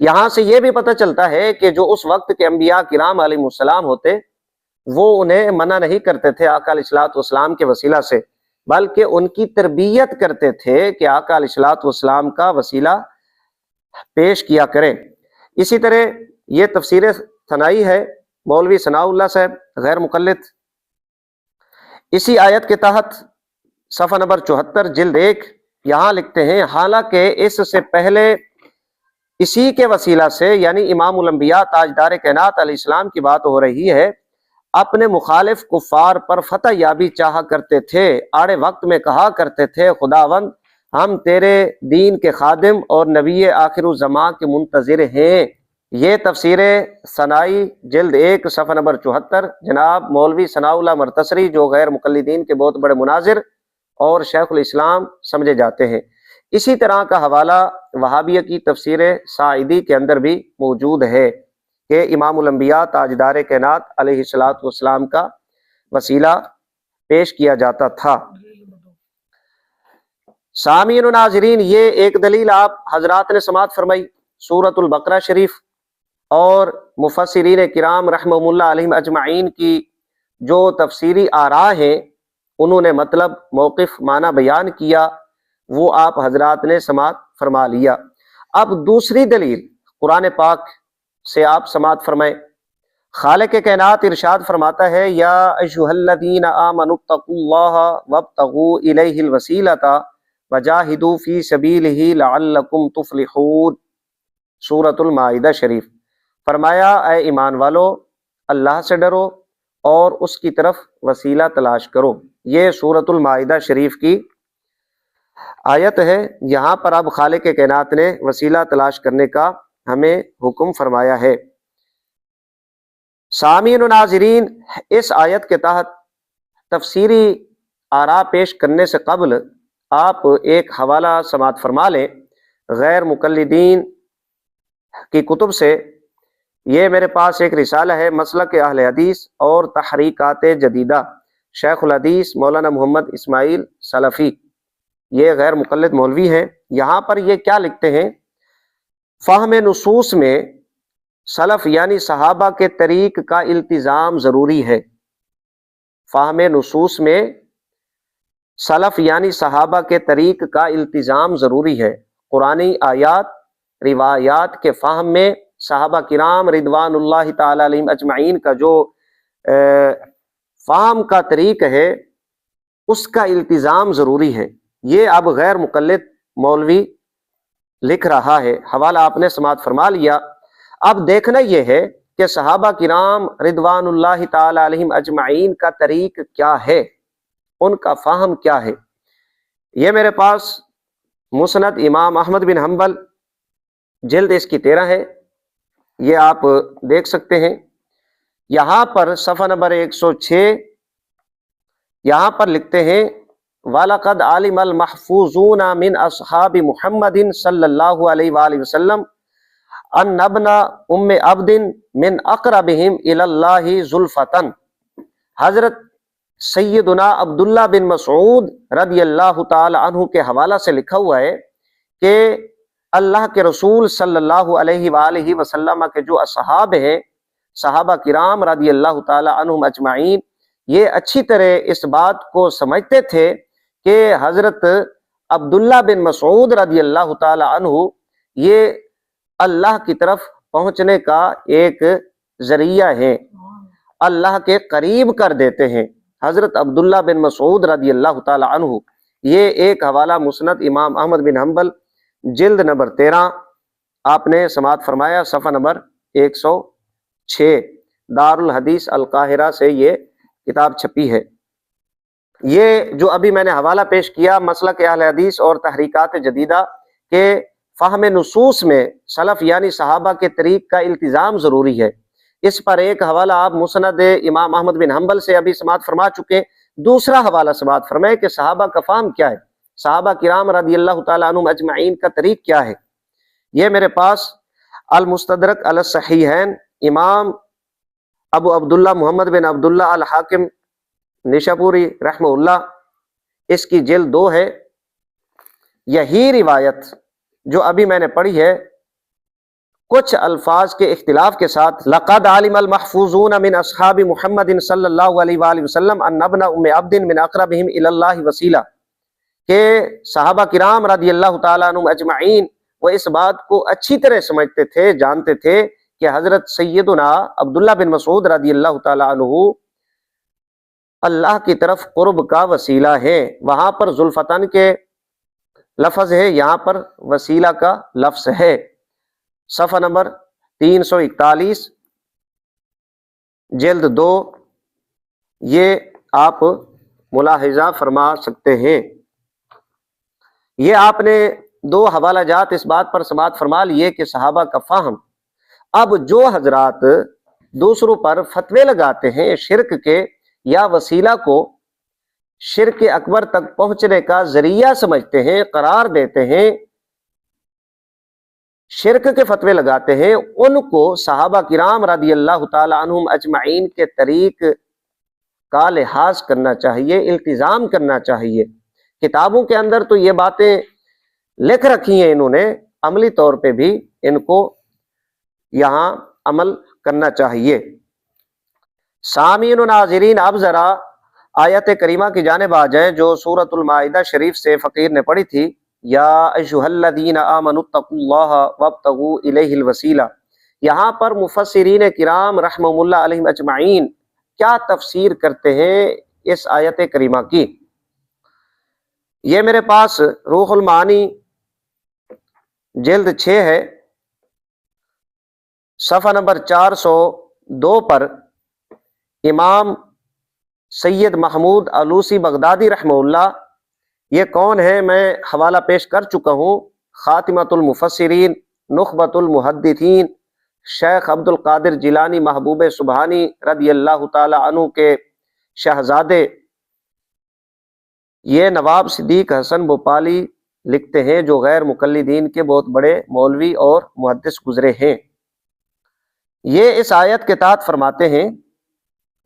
یہاں سے یہ بھی پتہ چلتا ہے کہ جو اس وقت کے انبیاء کرام علیہ السلام ہوتے وہ انہیں منع نہیں کرتے تھے آقا علیہ الصلوۃ والسلام کے وسیلہ سے، بلکہ ان کی تربیت کرتے تھے کہ آقا علیہ الصلوۃ والسلام کا وسیلہ پیش کیا کریں۔ اسی طرح یہ تفسیر ثنائی ہے مولوی ثناء اللہ صاحب غیر مقلد، اسی آیت کے تحت صفحہ نمبر 74 جلد 1 یہاں لکھتے ہیں، حالانکہ اس سے پہلے اسی کے وسیلہ سے یعنی امام الانبیاء تاجدار کائنات علیہ السلام کی بات ہو رہی ہے، اپنے مخالف کفار پر فتح یابی چاہا کرتے تھے، آڑے وقت میں کہا کرتے تھے خداوند ہم تیرے دین کے خادم اور نبی آخر الزمان کے منتظر ہیں۔ یہ تفسیر ثنائی جلد 1 صفحہ نمبر 74 جناب مولوی ثناء اللہ مرتصری جو غیر مقلدین کے بہت بڑے مناظر اور شیخ الاسلام سمجھے جاتے ہیں۔ اسی طرح کا حوالہ وہابیہ کی تفسیر ساعدی کے اندر بھی موجود ہے کہ امام الانبیاء تاجدار کائنات علیہ الصلوۃ والسلام کا وسیلہ پیش کیا جاتا تھا۔ سامعین و ناظرین، یہ ایک دلیل آپ حضرات نے سماعت فرمائی سورۃ البقرہ شریف اور مفسرین کرام رحمہ اللہ علیہم اجمعین کی جو تفسیری آراء ہیں انہوں نے مطلب موقف معنی بیان کیا، وہ آپ حضرات نے سماعت فرما لیا۔ اب دوسری دلیل قرآن پاک سے آپ سماعت فرمائیں۔ خالق کائنات ارشاد فرماتا ہے، یا ایھا الذین آمنوا اتقوا اللہ وابتغوا الیہ الوسیلۃ وجاہدوا فی سبیلہ لعلکم تفلحون، سورۃ المائدہ شریف۔ فرمایا اے ایمان والو اللہ سے ڈرو اور اس کی طرف وسیلہ تلاش کرو۔ یہ سورۃ المائدہ شریف کی آیت ہے، یہاں پر اب خالق کائنات نے وسیلہ تلاش کرنے کا ہمیں حکم فرمایا ہے۔ سامعین و ناظرین، اس آیت کے تحت تفسیری آراء پیش کرنے سے قبل آپ ایک حوالہ سماعت فرما لیں غیر مقلدین کی کتب سے۔ یہ میرے پاس ایک رسالہ ہے مسلک اہل حدیث اور تحریکات جدیدہ، شیخ الحدیث مولانا محمد اسماعیل سلفی، یہ غیر مقلد مولوی ہیں۔ یہاں پر یہ کیا لکھتے ہیں، فہم نصوص میں سلف یعنی صحابہ کے طریق کا التزام ضروری ہے۔ فہم نصوص میں سلف یعنی صحابہ کے طریق کا التزام ضروری ہے۔ قرآنی آیات روایات کے فہم میں صحابہ کرام رضوان اللہ تعالی علیہم اجمعین کا جو فہم کا طریق ہے اس کا التزام ضروری ہے۔ یہ اب غیر مقلد مولوی لکھ رہا ہے، حوالہ آپ نے سماعت فرما لیا۔ اب دیکھنا یہ ہے کہ صحابہ کرام رضوان اللہ تعالی علیہم اجمعین کا طریق کیا ہے، ان کا فہم کیا ہے۔ یہ میرے پاس مسند امام احمد بن حنبل جلد اس کی 13 ہے، یہ آپ دیکھ سکتے ہیں۔ یہاں پر صفحہ نمبر 106 یہاں پر لکھتے ہیں، وَلَقَدْ عَلِمَ الْمَحْفُوظُونَ مِنْ أَصْحَابِ مُحَمَّدٍ صلی اللہ علیہ وآلہ وسلم أَنَّ ابْنَ أُمِّ عَبْدٍ مِنْ أَقْرَبِهِمْ إِلَى اللَّهِ زُلْفَةً۔ حضرت سیدنا عبداللہ بن مسعود رضی اللہ تعالی عنہ کے حوالہ سے لکھا ہوا ہے کہ اللہ کے رسول صلی اللہ علیہ وآلہ وسلم کے جو اصحاب ہیں، صحابہ کرام رضی اللہ تعالی عنہم اجمعین، یہ اچھی طرح اس بات کو سمجھتے تھے کہ حضرت عبداللہ بن مسعود رضی اللہ تعالی عنہ یہ اللہ کی طرف پہنچنے کا ایک ذریعہ ہے، اللہ کے قریب کر دیتے ہیں۔ حضرت عبداللہ بن مسعود رضی اللہ تعالی عنہ، یہ ایک حوالہ مسند امام احمد بن حنبل جلد نمبر 13 آپ نے سماعت فرمایا، صفحہ نمبر 106، دار الحدیث القاہرہ سے یہ کتاب چھپی ہے۔ یہ جو ابھی میں نے حوالہ پیش کیا مسلک اہل حدیث اور تحریکات جدیدہ کے فہم نصوص میں سلف یعنی صحابہ کے طریق کا التزام ضروری ہے، اس پر ایک حوالہ آپ مسند امام احمد بن حنبل سے ابھی سماعت فرما چکے۔ دوسرا حوالہ سماعت فرمائے کہ صحابہ کا فہم کیا ہے، صحابہ کرام رضی اللہ تعالیٰ عنہم اجمعین کا طریق کیا ہے۔ یہ میرے پاس المستدرک علی الصحیحین امام ابو عبداللہ محمد بن عبداللہ الحاکم نشاپوری رحمہ اللہ، اس کی جلد 2 ہے۔ یہی روایت جو ابھی میں نے پڑھی ہے کچھ الفاظ کے اختلاف کے ساتھ، لقد علم المحفوظون من اصحاب محمد صلی اللہ علیہ وآلہ وسلم ان ابن ام عبد من اقربہم الی اللہ وسیلہ، کہ صحابہ کرام رضی اللہ تعالیٰ عنہم اجمعین وہ اس بات کو اچھی طرح سمجھتے تھے، جانتے تھے کہ حضرت سیدنا عبداللہ بن مسعود رضی اللہ تعالیٰ عنہ اللہ کی طرف قرب کا وسیلہ ہے۔ وہاں پر ذوالفطن کے لفظ ہے، یہاں پر وسیلہ کا لفظ ہے۔ صفحہ نمبر 341 جلد 2، یہ آپ ملاحظہ فرما سکتے ہیں۔ یہ آپ نے 2 حوالہ جات اس بات پر سماعت فرما لیے کہ صحابہ کا فہم۔ اب جو حضرات دوسروں پر فتوے لگاتے ہیں شرک کے یا وسیلہ کو شرک اکبر تک پہنچنے کا ذریعہ سمجھتے ہیں، قرار دیتے ہیں، شرک کے فتوے لگاتے ہیں، ان کو صحابہ کرام رضی اللہ تعالی عنہم اجمعین کے طریق کا لحاظ کرنا چاہیے، التزام کرنا چاہیے۔ کتابوں کے اندر تو یہ باتیں لکھ رکھی ہیں انہوں نے، عملی طور پہ بھی ان کو یہاں عمل کرنا چاہیے۔ سامعین و ناظرین، اب ذرا آیت کریمہ کی جانب آ جائیں جو سورۃ المائدہ شریف سے فقیر نے پڑھی تھی، یا ایھا الذین آمنوا اتقوا اللہ وابتغوا الیہ الوسیلہ۔ یہاں پر مفسرین کرام رحمہم اللہ علیہم اجمعین کیا تفسیر کرتے ہیں اس آیت کریمہ کی؟ یہ میرے پاس روح المعانی جلد 6 ہے، صفحہ نمبر 402 پر امام سید محمود علوسی بغدادی رحمہ اللہ، یہ کون ہے میں حوالہ پیش کر چکا ہوں، خاتمۃ المفسرین، نخبۃ المحدثین، شیخ عبد القادر جیلانی محبوب سبحانی رضی اللہ تعالی عنہ کے شہزادے، یہ نواب صدیق حسن بھوپالی لکھتے ہیں، جو غیر مقلدین کے بہت بڑے مولوی اور محدث گزرے ہیں۔ یہ اس آیت کے تحت فرماتے ہیں،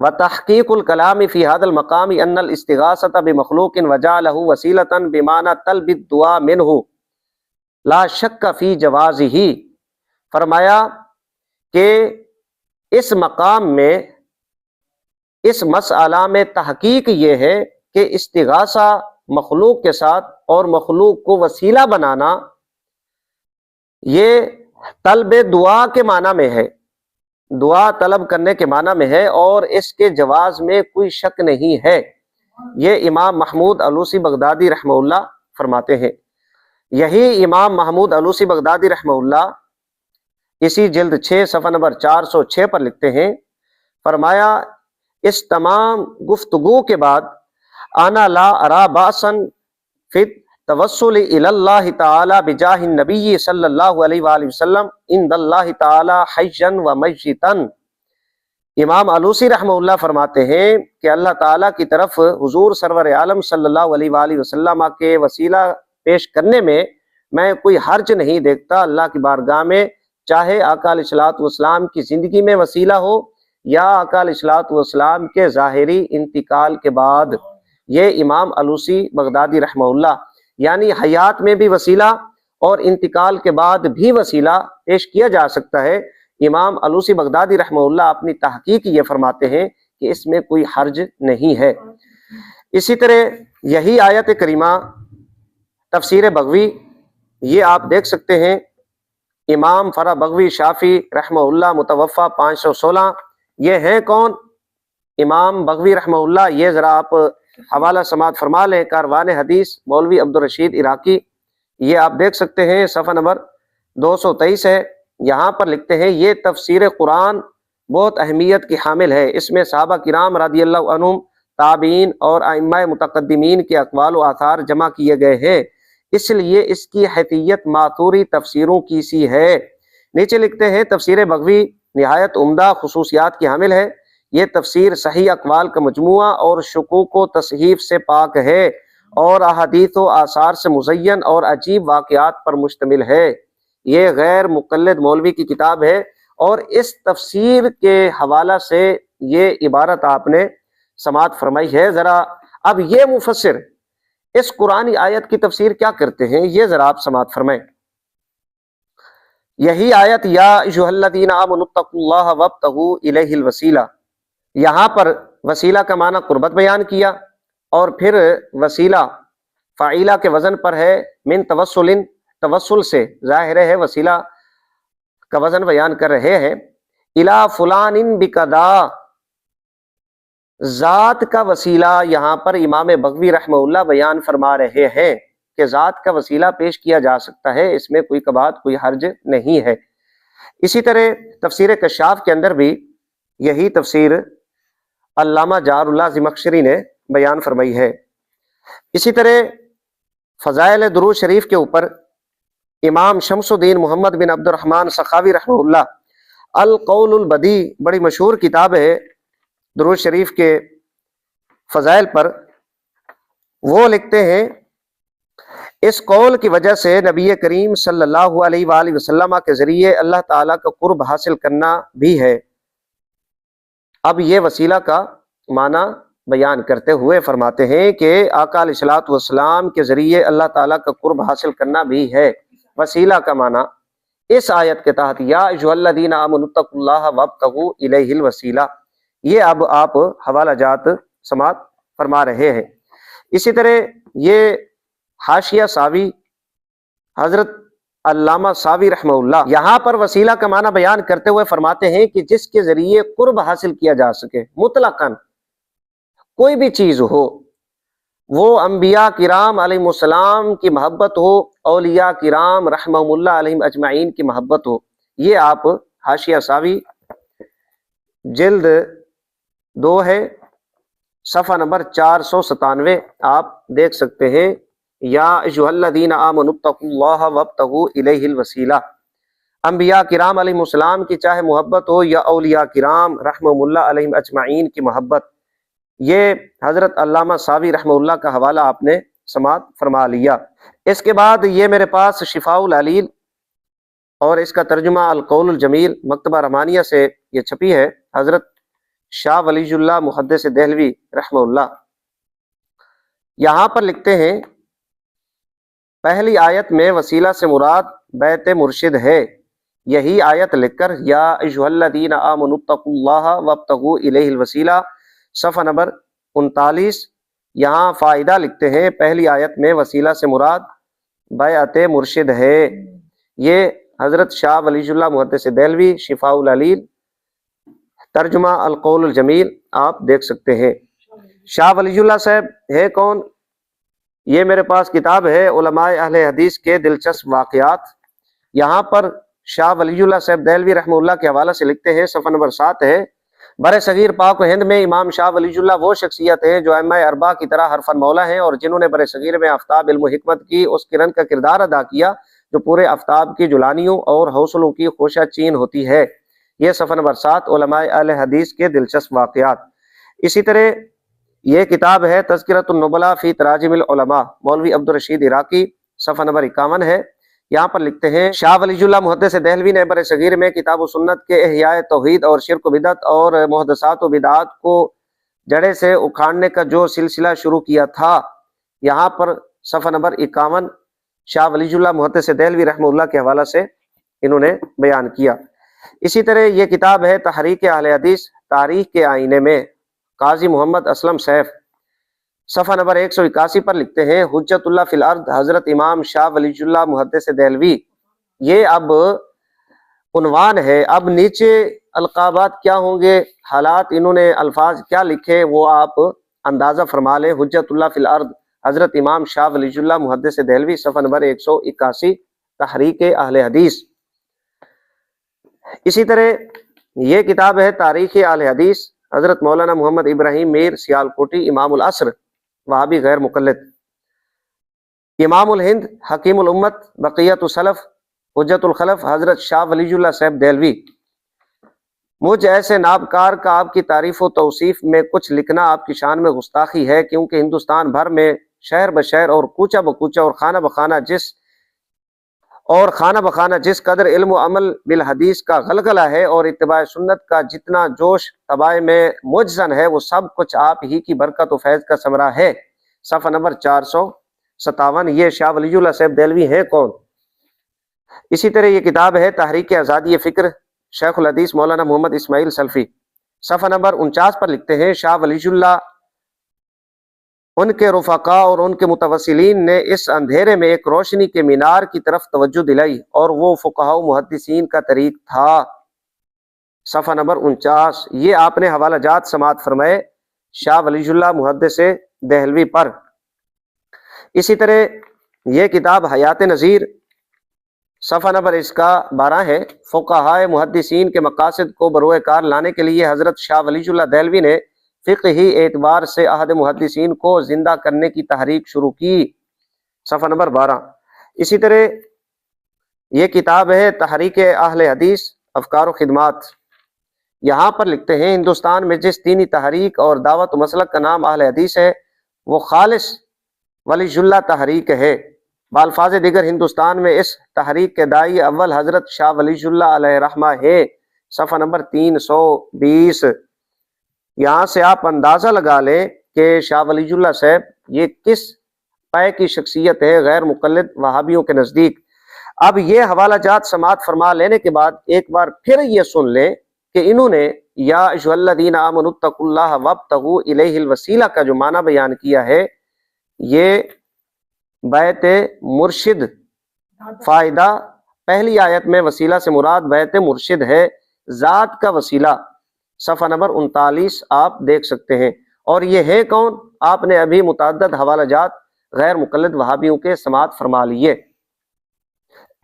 وتحقیق الکلام فی هذا المقام ان الاستغاثۃ بمخلوق وجعلہ وسیلۃ بمعنى طلب الدعاء منہ لا شک فی جوازہ۔ فرمایا کہ اس مقام میں، اس مسئلہ میں تحقیق یہ ہے کہ استغاثہ مخلوق کے ساتھ اور مخلوق کو وسیلہ بنانا یہ طلب دعا کے معنی میں ہے، دعا طلب کرنے کے معنی میں ہے، اور اس کے جواز میں کوئی شک نہیں ہے۔ یہ امام محمود علوسی بغدادی رحمہ اللہ فرماتے ہیں۔ یہی امام محمود علوسی بغدادی رحمہ اللہ اسی جلد 6 صفحہ نمبر 406 پر لکھتے ہیں، فرمایا اس تمام گفتگو کے بعد انا لا ارا باسا فی التوسل الی اللہ تعالی بجاہ النبی صلی اللہ علیہ وآلہ وسلم عند اللہ تعالی حیا و میتا۔ امام علوسی رحمہ اللہ فرماتے ہیں کہ اللہ تعالیٰ کی طرف حضور سرور عالم صلی اللہ علیہ وآلہ وسلم کے وسیلہ پیش کرنے میں کوئی حرج نہیں دیکھتا اللہ کی بارگاہ میں، چاہے آقا علیہ الصلوۃ والسلام کی زندگی میں وسیلہ ہو یا آقا علیہ الصلوۃ والسلام کے ظاہری انتقال کے بعد۔ یہ امام علوسی بغدادی رحمہ اللہ، یعنی حیات میں بھی وسیلہ اور انتقال کے بعد بھی وسیلہ پیش کیا جا سکتا ہے۔ امام علوسی بغدادی رحمہ اللہ اپنی تحقیق یہ فرماتے ہیں کہ اس میں کوئی حرج نہیں ہے۔ اسی طرح یہی آیت کریمہ تفسیر بغوی، یہ آپ دیکھ سکتے ہیں، امام فرح بغوی شافی رحمہ اللہ متوفہ 516، یہ ہیں کون؟ امام بغوی رحمہ اللہ۔ یہ ذرا آپ حوالہ سماعت فرما لیں، کاروان حدیث مولوی عبدالرشید عراقی، یہ آپ دیکھ سکتے ہیں، صفحہ نمبر 223 ہے۔ یہاں پر لکھتے ہیں یہ تفسیر قرآن بہت اہمیت کی حامل ہے، اس میں صحابہ کرام رضی اللہ عنہم، تابعین اور ائمہ متقدمین کے اقوال و آثار جمع کیے گئے ہیں، اس لیے اس کی حیثیت ماتوری تفسیروں کی سی ہے۔ نیچے لکھتے ہیں تفسیر بغوی نہایت عمدہ خصوصیات کی حامل ہے، یہ تفسیر صحیح اقوال کا مجموعہ اور شکوک و تصحیف سے پاک ہے اور احادیث و آثار سے مزین اور عجیب واقعات پر مشتمل ہے۔ یہ غیر مقلد مولوی کی کتاب ہے اور اس تفسیر کے حوالہ سے یہ عبارت آپ نے سماعت فرمائی ہے۔ ذرا اب یہ مفسر اس قرآنی آیت کی تفسیر کیا کرتے ہیں، یہ ذرا آپ سماعت فرمائیں۔ یہی آیت یا ایھا الذین آمنوا اتقوا اللہ وابتغوا الیہ الوسیلہ، یہاں پر وسیلہ کا معنی قربت بیان کیا، اور پھر وسیلہ فاعلہ کے وزن پر ہے من توسل، توسل سے ظاہر ہے وسیلہ کا وزن بیان کر رہے ہیں۔ الی فلان بکذا، ذات کا وسیلہ یہاں پر امام بغوی رحمہ اللہ بیان فرما رہے ہیں کہ ذات کا وسیلہ پیش کیا جا سکتا ہے، اس میں کوئی کبات کوئی حرج نہیں ہے۔ اسی طرح تفسیر کشاف کے اندر بھی یہی تفسیر علامہ جار اللہ زمخشری نے بیان فرمائی ہے۔ اسی طرح فضائل درود شریف کے اوپر امام شمس الدین محمد بن عبد الرحمن سخاوی رحمہ اللہ القول البدیع، بڑی مشہور کتاب ہے درود شریف کے فضائل پر، وہ لکھتے ہیں اس قول کی وجہ سے نبی کریم صلی اللہ علیہ وآلہ وسلم کے ذریعے اللہ تعالیٰ کا قرب حاصل کرنا بھی ہے۔ اب یہ وسیلہ کا معنی بیان کرتے ہوئے فرماتے ہیں کہ آقا علیہ الصلوۃ والسلام کے ذریعے اللہ تعالیٰ کا قرب حاصل کرنا بھی ہے۔ وسیلہ کا معنی اس آیت کے تحت یا ایھا الذین آمنوا اتقوا اللہ وابتغوا الیہ الوسیلہ، یہ اب آپ حوالہ جات سماعت فرما رہے ہیں۔ اسی طرح یہ حاشیہ ساوی حضرت علامہ ساوی رحمہ اللہ یہاں پر وسیلہ کا معنی بیان کرتے ہوئے فرماتے ہیں کہ جس کے ذریعے قرب حاصل کیا جا سکے، مطلقاً کوئی بھی چیز ہو، وہ انبیاء کرام علیہ السلام کی محبت ہو، اولیاء کرام رحمہم اللہ علیہم اجمعین کی محبت ہو۔ یہ آپ حاشیہ ساوی جلد 2 ہے، صفحہ نمبر 497 آپ دیکھ سکتے ہیں۔ یا ایھا الذین آمنوا اتقوا اللہ وابتغوا الیہ الوسیلہ، انبیاء کرام علیہ السلام کی چاہے محبت ہو یا اولیاء کرام رحمہم اللہ علیہم اجمعین کی محبت، یہ حضرت علامہ ساوی رحمہ اللہ کا حوالہ آپ نے سماعت فرما لیا۔ اس کے بعد یہ میرے پاس شفاء العلیل اور اس کا ترجمہ القول الجمیل مکتبہ رحمانیہ سے یہ چھپی ہے، حضرت شاہ ولی اللہ محدث دہلوی رحمہ اللہ یہاں پر لکھتے ہیں پہلی آیت میں وسیلہ سے مراد بیت مرشد ہے۔ یہی آیت لکھ کر یا ایھا الذین آمنوا اتقوا اللہ وابتغوا الیہ الوسیلہ صفحہ نمبر 39 یہاں فائدہ لکھتے ہیں پہلی آیت میں وسیلہ سے مراد بیعت مرشد ہے۔ یہ حضرت شاہ ولی اللہ محدث دہلوی شفاء العلیل ترجمہ القول الجمیل آپ دیکھ سکتے ہیں۔ شاہ ولی اللہ صاحب ہے کون؟ یہ میرے پاس کتاب ہے علماء اہل حدیث کے دلچسپ واقعات۔ یہاں پر شاہ ولی اللہ صاحب دہلوی رحمہ اللہ کے حوالہ سے لکھتے ہیں، صفحہ نمبر 7 ہے، بر صغیر پاک و ہند میں امام شاہ ولی اللہ وہ شخصیت ہے جو ائمہ اربعہ کی طرح حرفن مولا ہیں، اور جنہوں نے بر صغیر میں آفتاب علم و حکمت کی اس کرن کا کردار ادا کیا جو پورے آفتاب کی جلانیوں اور حوصلوں کی خوشہ چین ہوتی ہے۔ یہ صفحہ نمبر 7 علماء اہل حدیث کے دلچسپ واقعات۔ اسی طرح یہ کتاب ہے تذکرۃ النبلاء فی تراجم العلماء، مولوی عبدالرشید عراقی، صفحہ نمبر 51 ہے۔ یہاں پر لکھتے ہیں شاہ ولی اللہ محدث دہلوی نے بر صغیر میں کتاب و سنت کے احیاء توحید اور شرک و بدعت اور محدثات و بدعات کو جڑے سے اکھاڑنے کا جو سلسلہ شروع کیا تھا، یہاں پر صفحہ نمبر 51 شاہ ولی اللہ محدث دہلوی رحمہ اللہ کے حوالہ سے انہوں نے بیان کیا۔ اسی طرح یہ کتاب ہے تحریک اہل حدیث تاریخ کے آئینے میں، قاضی محمد اسلم سیف، صفحہ نمبر 181 پر لکھتے ہیں حجت اللہ فی الارض حضرت امام شاہ ولی اللہ محدث دہلوی۔ یہ اب عنوان ہے، اب نیچے القابات کیا ہوں گے، حالات انہوں نے الفاظ کیا لکھے وہ آپ اندازہ فرما لیں۔ حجت اللہ فی الارض حضرت امام شاہ ولی اللہ محدث دہلوی، صفحہ نمبر 181 تحریک اہل حدیث۔ اسی طرح یہ کتاب ہے تاریخ اہل حدیث حضرت مولانا محمد ابراہیم میر سیالکوٹی امام العصر وہابی غیر مقلد، امام الہند حکیم الامت بقیت السلف حجت الخلف حضرت شاہ ولی اللہ صاحب دہلوی۔ مجھ ایسے نابکار کا آپ کی تعریف و توصیف میں کچھ لکھنا آپ کی شان میں گستاخی ہے، کیونکہ ہندوستان بھر میں شہر بشہر اور کوچہ بکوچہ اور خانہ بخانہ جس اور خانہ بخانہ جس قدر علم و عمل بالحدیث کا غلغلہ ہے اور اتباع سنت کا جتنا جوش طبائع میں مجزن ہے، وہ سب کچھ آپ ہی کی برکت و فیض کا ثمرہ ہے۔ صفحہ نمبر 457۔ یہ شاہ ولی اللہ صاحب دہلوی ہیں کون؟ اسی طرح یہ کتاب ہے تحریک آزادی فکر، شیخ الحدیث مولانا محمد اسماعیل سلفی۔ صفحہ نمبر 49 پر لکھتے ہیں شاہ ولی اللہ، ان کے رفقا اور ان کے متوسلین نے اس اندھیرے میں ایک روشنی کے مینار کی طرف توجہ دلائی، اور وہ فقہاء و محدثین کا طریق تھا۔ صفحہ نمبر 49۔ یہ آپ نے حوالہ جات سماعت فرمائے شاہ ولی اللہ محدث دہلوی پر۔ اسی طرح یہ کتاب حیات نظیر، صفحہ نمبر اس کا 12 ہے۔ فقہاء محدثین کے مقاصد کو بروئے کار لانے کے لیے حضرت شاہ ولی اللہ دہلوی نے فقہی اعتبار سے عہد محدثین کو زندہ کرنے کی تحریک شروع کی۔ صفحہ نمبر 12۔ اسی طرح یہ کتاب ہے تحریک اہل حدیث افکار و خدمات۔ یہاں پر لکھتے ہیں ہندوستان میں جس دینی تحریک اور دعوت و مسلک کا نام اہل حدیث ہے، وہ خالص ولی اللہ تحریک ہے۔ بالفاظ دیگر ہندوستان میں اس تحریک کے داعی اول حضرت شاہ ولی اللہ علیہ رحمہ ہے۔ صفحہ نمبر 320۔ یہاں سے آپ اندازہ لگا لیں کہ شاہ ولی اللہ صاحب یہ کس پائے کی شخصیت ہے غیر مقلد وہابیوں کے نزدیک۔ اب یہ حوالہ جات سماعت فرما لینے کے بعد ایک بار پھر یہ سن لیں کہ انہوں نے یا ایھا الذین آمنوا اتقوا اللہ وابتغوا الیہ الوسیلہ کا جو معنی بیان کیا ہے، یہ بیعت مرشد فائدہ، پہلی آیت میں وسیلہ سے مراد بیعت مرشد ہے، ذات کا وسیلہ۔ صفحہ نمبر 39 آپ دیکھ سکتے ہیں۔ اور یہ ہے کون؟ آپ نے ابھی متعدد حوالہ جات غیر مقلد وہابیوں کے سماعت فرما لیے۔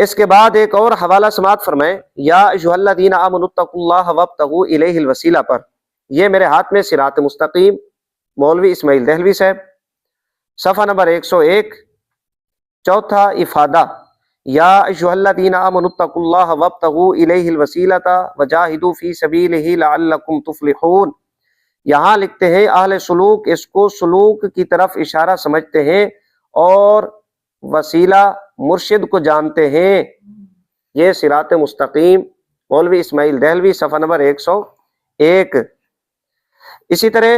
اس کے بعد ایک اور حوالہ سماعت فرمائیں یا ایھا الذین آمنوا اتقوا اللہ وابتغوا الیہ الوسیلہ پر۔ یہ میرے ہاتھ میں صراط مستقیم، مولوی اسماعیل دہلوی صاحب، صفحہ نمبر 101، چوتھا افادہ یا ایھا الذین آمنوا اتقوا اللہ وابتغوا الیہ الوسیلۃ وجاہدوا فی سبیلہ لعلکم تفلحون۔ یہاں لکھتے ہیں اہل سلوک اس کو سلوک کی طرف اشارہ سمجھتے ہیں اور وسیلہ مرشد کو جانتے ہیں۔ یہ صراط مستقیم، مولوی اسماعیل دہلوی، صفحہ نمبر 101۔ اسی طرح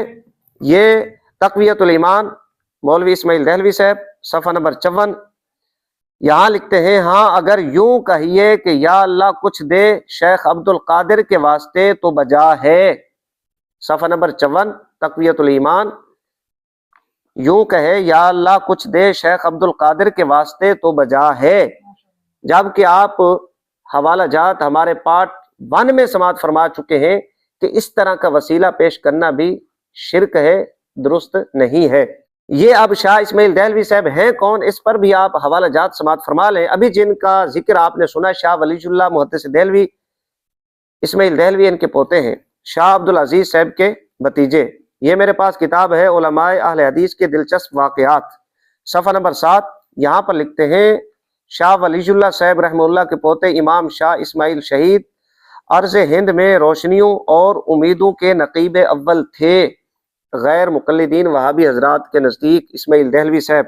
یہ تقویت الایمان، مولوی اسماعیل دہلوی صاحب، صفحہ نمبر 54۔ یہاں لکھتے ہیں ہاں اگر یوں کہیے کہ یا اللہ کچھ دے شیخ عبد القادر کے واسطے تو بجا ہے۔ صفحہ نمبر 54، تقویت الایمان۔ یوں کہے یا اللہ کچھ دے شیخ عبد القادر کے واسطے تو بجا ہے، جبکہ آپ حوالہ جات ہمارے پارٹ 1 میں سماعت فرما چکے ہیں کہ اس طرح کا وسیلہ پیش کرنا بھی شرک ہے، درست نہیں ہے۔ یہ اب شاہ اسماعیل دہلوی صاحب ہیں کون، اس پر بھی آپ حوالہ جات سماعت فرما لیں۔ ابھی جن کا ذکر آپ نے سنا شاہ ولی اللہ محدث دہلوی، اسماعیل دہلوی ان کے پوتے ہیں، شاہ عبد العزیز صاحب کے بھتیجے۔ یہ میرے پاس کتاب ہے علماء اہل حدیث کے دلچسپ واقعات، صفحہ نمبر 7۔ یہاں پر لکھتے ہیں شاہ ولی اللہ صاحب رحمہ اللہ کے پوتے امام شاہ اسماعیل شہید عرض ہند میں روشنیوں اور امیدوں کے نقیب اول تھے غیر مقلدین وہابی حضرات کے نزدیک۔ اسماعیل دہلوی صاحب،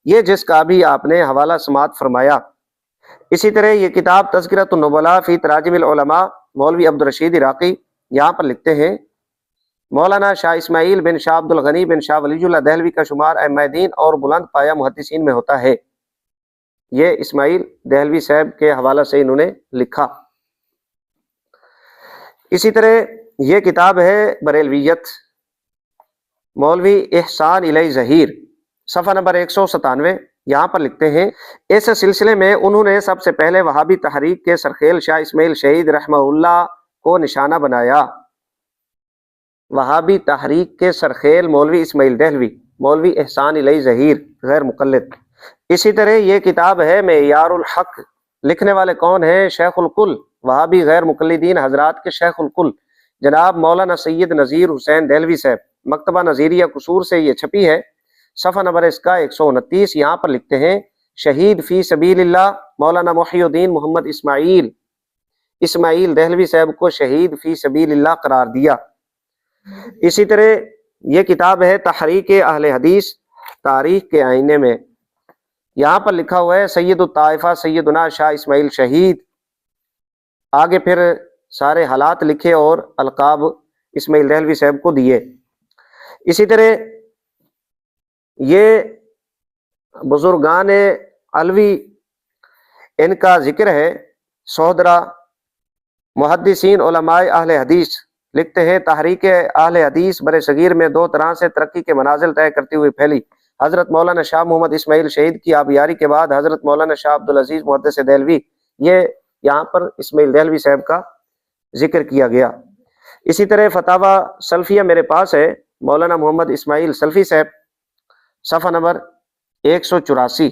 یہ جس کا بھی آپ نے حوالہ سماعت فرمایا۔ اسی طرح یہ کتاب تذکرۃ النبلاء فی تراجم العلماء، مولوی عبدالرشید عراقی۔ یہاں پر لکھتے ہیں مولانا شاہ اسماعیل بن شاہ عبد الغنی بن شاہ ولی اللہ دہلوی کا شمار ائمہ دین اور بلند پایہ محدثین میں ہوتا ہے۔ یہ اسماعیل دہلوی صاحب کے حوالہ سے انہوں نے لکھا۔ اسی طرح یہ کتاب ہے بریلویت، مولوی احسان الی ظہیر، صفحہ نمبر 197۔ یہاں پر لکھتے ہیں اس سلسلے میں انہوں نے سب سے پہلے وہابی تحریک کے سرخیل شاہ اسماعیل شہید رحمہ اللہ کو نشانہ بنایا۔ وہابی تحریک کے سرخیل مولوی اسماعیل دہلوی، مولوی احسان الی ظہیر غیر مقلد۔ اسی طرح یہ کتاب ہے معیار الحق، لکھنے والے کون ہیں؟ شیخ الکل، وہابی غیر مقلدین حضرات کے شیخ الکل جناب مولانا سید نذیر حسین دہلوی صاحب، مکتبہ نظیریہ قصور سے یہ چھپی ہے، صفحہ نمبر اس کا 129۔ یہاں پر لکھتے ہیں شہید فی سبیل اللہ مولانا محی الدین محمد اسماعیل دہلوی صاحب کو شہید فی سبیل اللہ قرار دیا۔ اسی طرح یہ کتاب ہے تحریک اہل حدیث تاریخ کے آئینے میں۔ یہاں پر لکھا ہوا ہے سید الطائفہ سیدنا شاہ اسماعیل شہید، آگے پھر سارے حالات لکھے اور القاب اسماعیل دہلوی صاحب کو دیے۔ اسی طرح یہ بزرگان علوی ان کا ذکر ہے، سہدرا محدثین علماء اہل حدیث لکھتے ہیں تحریک اہل حدیث بر صغیر میں دو طرح سے ترقی کے منازل طے کرتی ہوئی پھیلی۔ حضرت مولانا شاہ محمد اسماعیل شہید کی آبیاری کے بعد حضرت مولانا شاہ عبدالعزیز محدث دہلوی، یہ یہاں پر اسماعیل دہلوی صاحب کا ذکر کیا گیا۔ اسی طرح فتاوی سلفیہ میرے پاس ہے، مولانا محمد اسماعیل سلفی صاحب، صفحہ نمبر 184،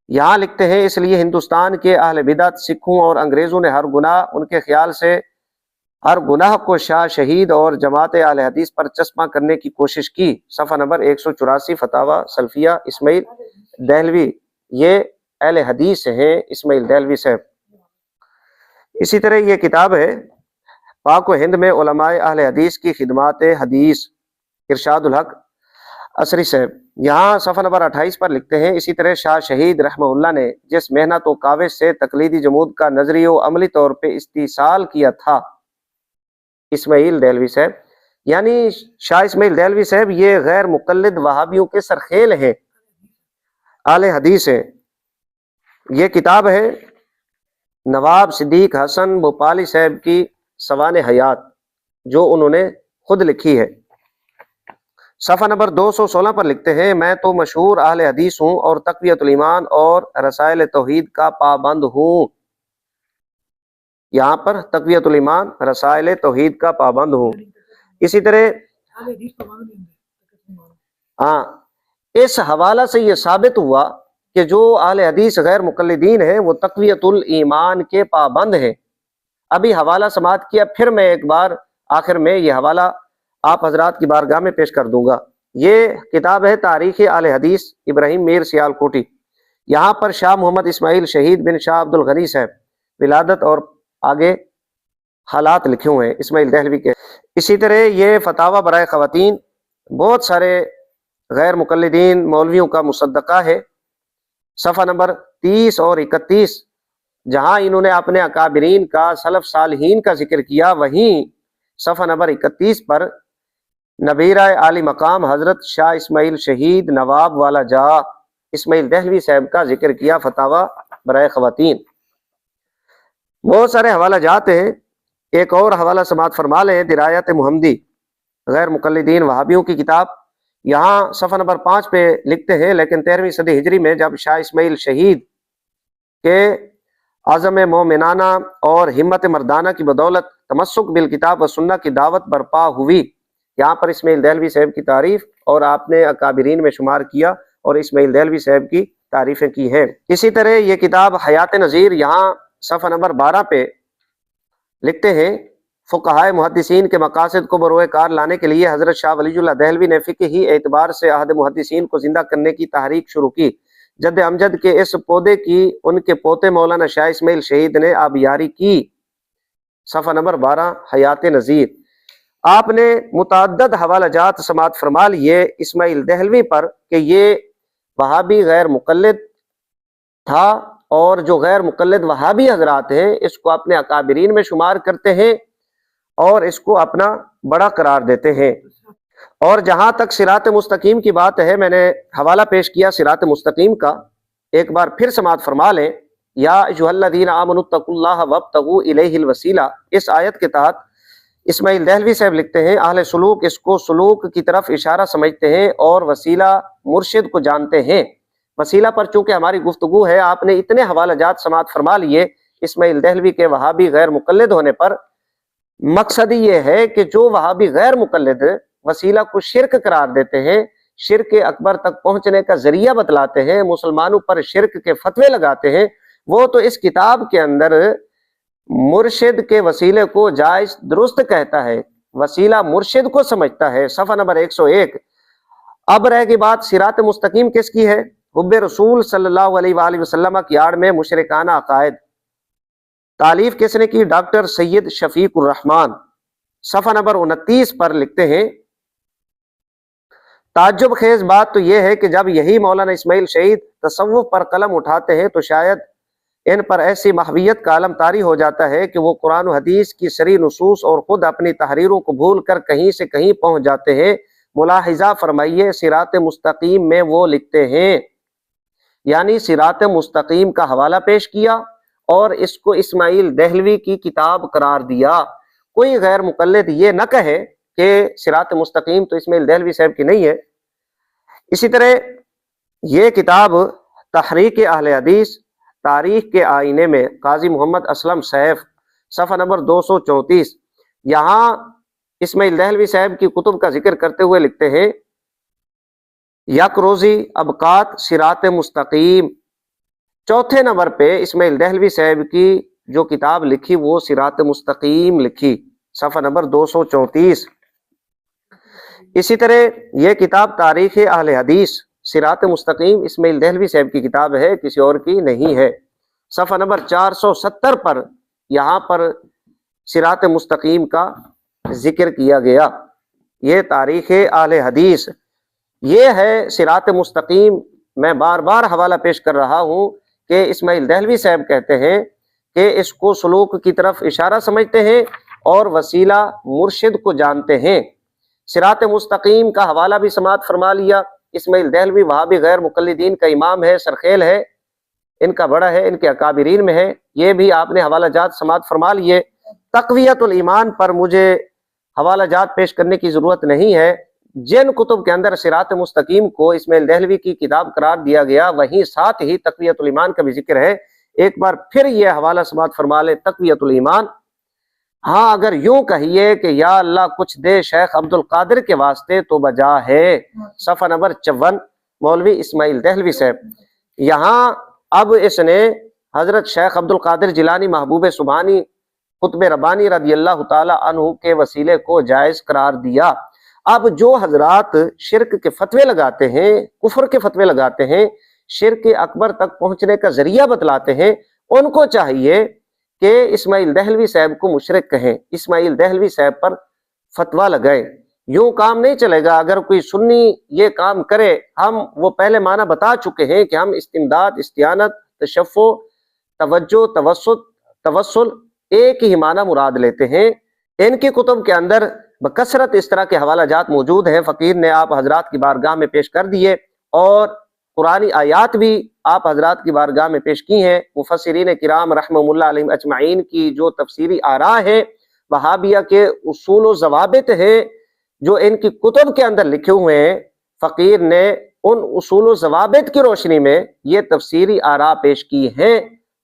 یہاں لکھتے ہیں اس لیے ہندوستان کے اہل بدعت سکھوں اور انگریزوں نے ہر گناہ ان کے خیال سے ہر گناہ کو شاہ شہید اور جماعت اہل حدیث پر چسپاں کرنے کی کوشش کی۔ صفحہ نمبر 184 فتاوی سلفیہ اسماعیل دہلوی، یہ اہل حدیث ہیں اسماعیل دہلوی صاحب۔ اسی طرح یہ کتاب ہے پاک و ہند میں علماء اہل حدیث کی خدمات حدیث، ارشاد الحق عصری صاحب، یہاں صفحہ نمبر 28 پر لکھتے ہیں اسی طرح شاہ شہید رحمہ اللہ نے جس محنت و کاوش سے تقلیدی جمود کا نظری و عملی طور پہ استیصال کیا تھا، اسماعیل دہلوی صاحب یعنی شاہ اسماعیل دہلوی صاحب یہ غیر مقلد وہابیوں کے سرخیل ہیں، اہل حدیث ہیں۔ یہ کتاب ہے نواب صدیق حسن بھوپالی صاحب کی سوانح حیات، جو انہوں نے خود لکھی ہے۔ صفحہ نمبر 216 پر لکھتے ہیں میں تو مشہور اہل حدیث ہوں اور تقویت الایمان اور رسائل توحید کا پابند ہوں، یہاں پر تقویت الایمان رسائل توحید کا پابند ہوں۔ اسی طرح ہاں اس حوالہ سے یہ ثابت ہوا کہ جو اہل حدیث غیر مقلدین ہیں وہ تقویت الایمان کے پابند ہیں۔ ابھی حوالہ سماعت کیا، پھر میں ایک بار آخر میں یہ حوالہ آپ حضرات کی بارگاہ میں پیش کر دوں گا۔ یہ کتاب ہے تاریخ اہل حدیث ابراہیم میر سیال کوٹی، یہاں پر شاہ محمد اسماعیل شہید بن شاہ عبد الغنی صاحب ولادت اور آگے حالات لکھے ہوئے ہیں اسماعیل دہلوی کے۔ اسی طرح یہ فتاوی برائے خواتین بہت سارے غیر مقلدین مولویوں کا مصدقہ ہے، صفحہ نمبر 30 اور 31، جہاں انہوں نے اپنے اکابرین کا سلف صالحین کا ذکر کیا، وہیں صفحہ نمبر 31 پر نبیرہ عالی مقام حضرت شاہ اسماعیل شہید نواب والا جا اسماعیل دہلوی صاحب کا ذکر کیا، فتاوی برائے خواتین۔ بہت سارے حوالہ جات ہیں، ایک اور حوالہ سماعت فرما لیں، درایت محمدی غیر مقلدین وہابیوں کی کتاب، یہاں صفحہ نمبر 5 پہ لکھتے ہیں لیکن 13ویں صدی ہجری میں جب شاہ اسماعیل شہید کے عزم مومنانہ اور ہمت مردانہ کی بدولت تمسک بالکتاب و سنہ کی دعوت برپا ہوئی، یہاں پر اسماعیل دہلوی صاحب کی تعریف اور آپ نے اکابرین میں شمار کیا اور اسماعیل دہلوی صاحب کی تعریفیں کی ہیں۔ اسی طرح یہ کتاب حیات نظیر، یہاں صفحہ نمبر 12 پہ لکھتے ہیں فقہائے محدثین کے مقاصد کو بروئے کار لانے کے لیے حضرت شاہ ولی اللہ دہلوی نے فقہی اعتبار سے عہد محدثین کو زندہ کرنے کی تحریک شروع کی۔ جد امجد کے اس پودے کی ان کے پوتے مولانا شاہ اسماعیل شہید نے آبیاری کی، صفحہ نمبر 12 حیات نظیر۔ آپ نے متعدد حوالہ جات سماعت فرما لیے اسماعیل دہلوی پر کہ یہ وہابی غیر مقلد تھا، اور جو غیر مقلد وہابی حضرات ہیں اس کو اپنے اکابرین میں شمار کرتے ہیں اور اس کو اپنا بڑا قرار دیتے ہیں۔ اور جہاں تک صراط مستقیم کی بات ہے، میں نے حوالہ پیش کیا صراط مستقیم کا، ایک بار پھر سماعت فرما لیں، یا ایھا الذین آمنوا اتقوا اللہ وابتغوا الیہ الوسیلہ، اس آیت کے تحت اسماعیل دہلوی صاحب لکھتے ہیں اہل سلوک اس کو سلوک کی طرف اشارہ سمجھتے ہیں اور وسیلہ مرشد کو جانتے ہیں۔ وسیلہ پر چونکہ ہماری گفتگو ہے، آپ نے اتنے حوالہ جات سماعت فرما لیے اسماعیل دہلوی کے وہابی غیر مقلد ہونے پر۔ مقصد یہ ہے کہ جو وہابی غیر مقلد وسیلہ کو شرک قرار دیتے ہیں، شرک اکبر تک پہنچنے کا ذریعہ بتلاتے ہیں، مسلمانوں پر شرک کے فتوے لگاتے ہیں، وہ تو اس کتاب کے اندر مرشد کے وسیلے کو جائز درست کہتا ہے، وسیلہ مرشد کو سمجھتا ہے، صفحہ نمبر 101۔ اب رہ گئی بات صراط مستقیم کس کی ہے؟ حب رسول صلی اللہ علیہ وآلہ وسلم کی آڑ میں مشرکانہ عقائد، تالیف کس نے کی؟ ڈاکٹر سید شفیق الرحمان، صفحہ نمبر 29 پر لکھتے ہیں تعجب خیز بات تو یہ ہے کہ جب یہی مولانا اسماعیل شہید تصوف پر قلم اٹھاتے ہیں تو شاید ان پر ایسی محویت کا علم طاری ہو جاتا ہے کہ وہ قرآن و حدیث کی صریح نصوص اور خود اپنی تحریروں کو بھول کر کہیں سے کہیں پہنچ جاتے ہیں۔ ملاحظہ فرمائیے، صراط مستقیم میں وہ لکھتے ہیں، یعنی صراط مستقیم کا حوالہ پیش کیا اور اس کو اسماعیل دہلوی کی کتاب قرار دیا۔ کوئی غیر مقلد یہ نہ کہے کہ صراط مستقیم تو اسماعیل دہلوی صاحب کی نہیں ہے۔ اسی طرح یہ کتاب تحریک اہل حدیث تاریخ کے آئینے میں قاضی محمد اسلم سیف صفحہ نمبر 234، یہاں اسماعیل دہلوی صاحب کی کتب کا ذکر کرتے ہوئے لکھتے ہیں، یک روزی ابقات صراط مستقیم، چوتھے نمبر پہ اسماعیل دہلوی صاحب کی جو کتاب لکھی وہ صراط مستقیم لکھی، صفحہ نمبر 234۔ اسی طرح یہ کتاب تاریخ اہل حدیث صراط مستقیم اسماعیل دہلوی صاحب کی کتاب ہے، کسی اور کی نہیں ہے۔ صفحہ نمبر 470 پر یہاں پر صراط مستقیم کا ذکر کیا گیا۔ یہ تاریخ اہل حدیث، یہ ہے صراط مستقیم۔ میں بار بار حوالہ پیش کر رہا ہوں کہ اسماعیل دہلوی صاحب کہتے ہیں کہ اس کو سلوک کی طرف اشارہ سمجھتے ہیں اور وسیلہ مرشد کو جانتے ہیں۔ صراط مستقیم کا حوالہ بھی سماعت فرما لیا۔ اسماعیل دہلوی وہابی غیر مقلدین کا امام ہے، سرخیل ہے، ان کا بڑا ہے، ان کے اکابرین میں ہے، یہ بھی آپ نے حوالہ جات سماعت فرما لیے۔ تقویت الایمان پر مجھے حوالہ جات پیش کرنے کی ضرورت نہیں ہے۔ جن کتب کے اندر صراط مستقیم کو اسماعیل دہلوی کی کتاب قرار دیا گیا وہیں ساتھ ہی تقویت الایمان کا بھی ذکر ہے۔ ایک بار پھر یہ حوالہ سماعت فرما لے، تقویت الایمان۔ ہاں اگر یوں کہیے کہ یا اللہ کچھ دے شیخ عبد القادر کے واسطے تو بجا ہے، صفحہ نمبر 54، مولوی اسماعیل دہلوی صاحب۔ یہاں اب اس نے حضرت شیخ عبد القادر جیلانی محبوب سبحانی قطب ربانی رضی اللہ تعالی عنہ کے وسیلے کو جائز قرار دیا۔ اب جو حضرات شرک کے فتوے لگاتے ہیں، کفر کے فتوے لگاتے ہیں، شرک اکبر تک پہنچنے کا ذریعہ بتلاتے ہیں، ان کو چاہیے کہ اسماعیل دہلوی صاحب کو مشرک کہیں، اسماعیل دہلوی صاحب پر فتویٰ لگائیں۔ یوں کام نہیں چلے گا۔ اگر کوئی سنی یہ کام کرے، ہم وہ پہلے معنی بتا چکے ہیں کہ ہم استمداد، استعانت، تشفع، توجہ، توسل ایک ہی معنی مراد لیتے ہیں۔ ان کی کتب کے اندر بکثرت اس طرح کے حوالہ جات موجود ہیں، فقیر نے آپ حضرات کی بارگاہ میں پیش کر دیے، اور قرآنی آیات بھی آپ حضرات کی بارگاہ میں پیش کی ہیں۔ مفسرین کرام رحمہ اللہ علیہم اجمعین کی جو تفسیری آراء ہیں، وہابیہ کے اصول و ضوابط ہیں جو ان کی کتب کے اندر لکھے ہوئے ہیں، فقیر نے ان اصول و ضوابط کی روشنی میں یہ تفسیری آراء پیش کی ہیں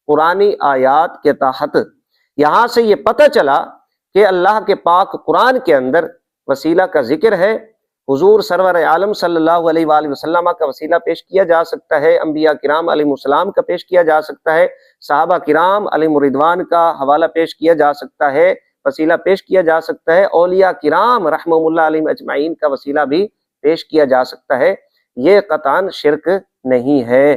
قرآنی آیات کے تحت۔ یہاں سے یہ پتہ چلا کہ اللہ کے پاک قرآن کے اندر وسیلہ کا ذکر ہے، حضور سرور عالم صلی اللہ علیہ وآلہ وسلم کا وسیلہ پیش کیا جا سکتا ہے، انبیاء کرام علیہ السلام کا پیش کیا جا سکتا ہے، صحابہ کرام علیہ رضوان کا حوالہ پیش کیا جا سکتا ہے، وسیلہ پیش کیا جا سکتا ہے، اولیاء کرام رحمہ اللہ علیہ اجمعین کا وسیلہ بھی پیش کیا جا سکتا ہے۔ یہ قطعاً شرک نہیں ہے۔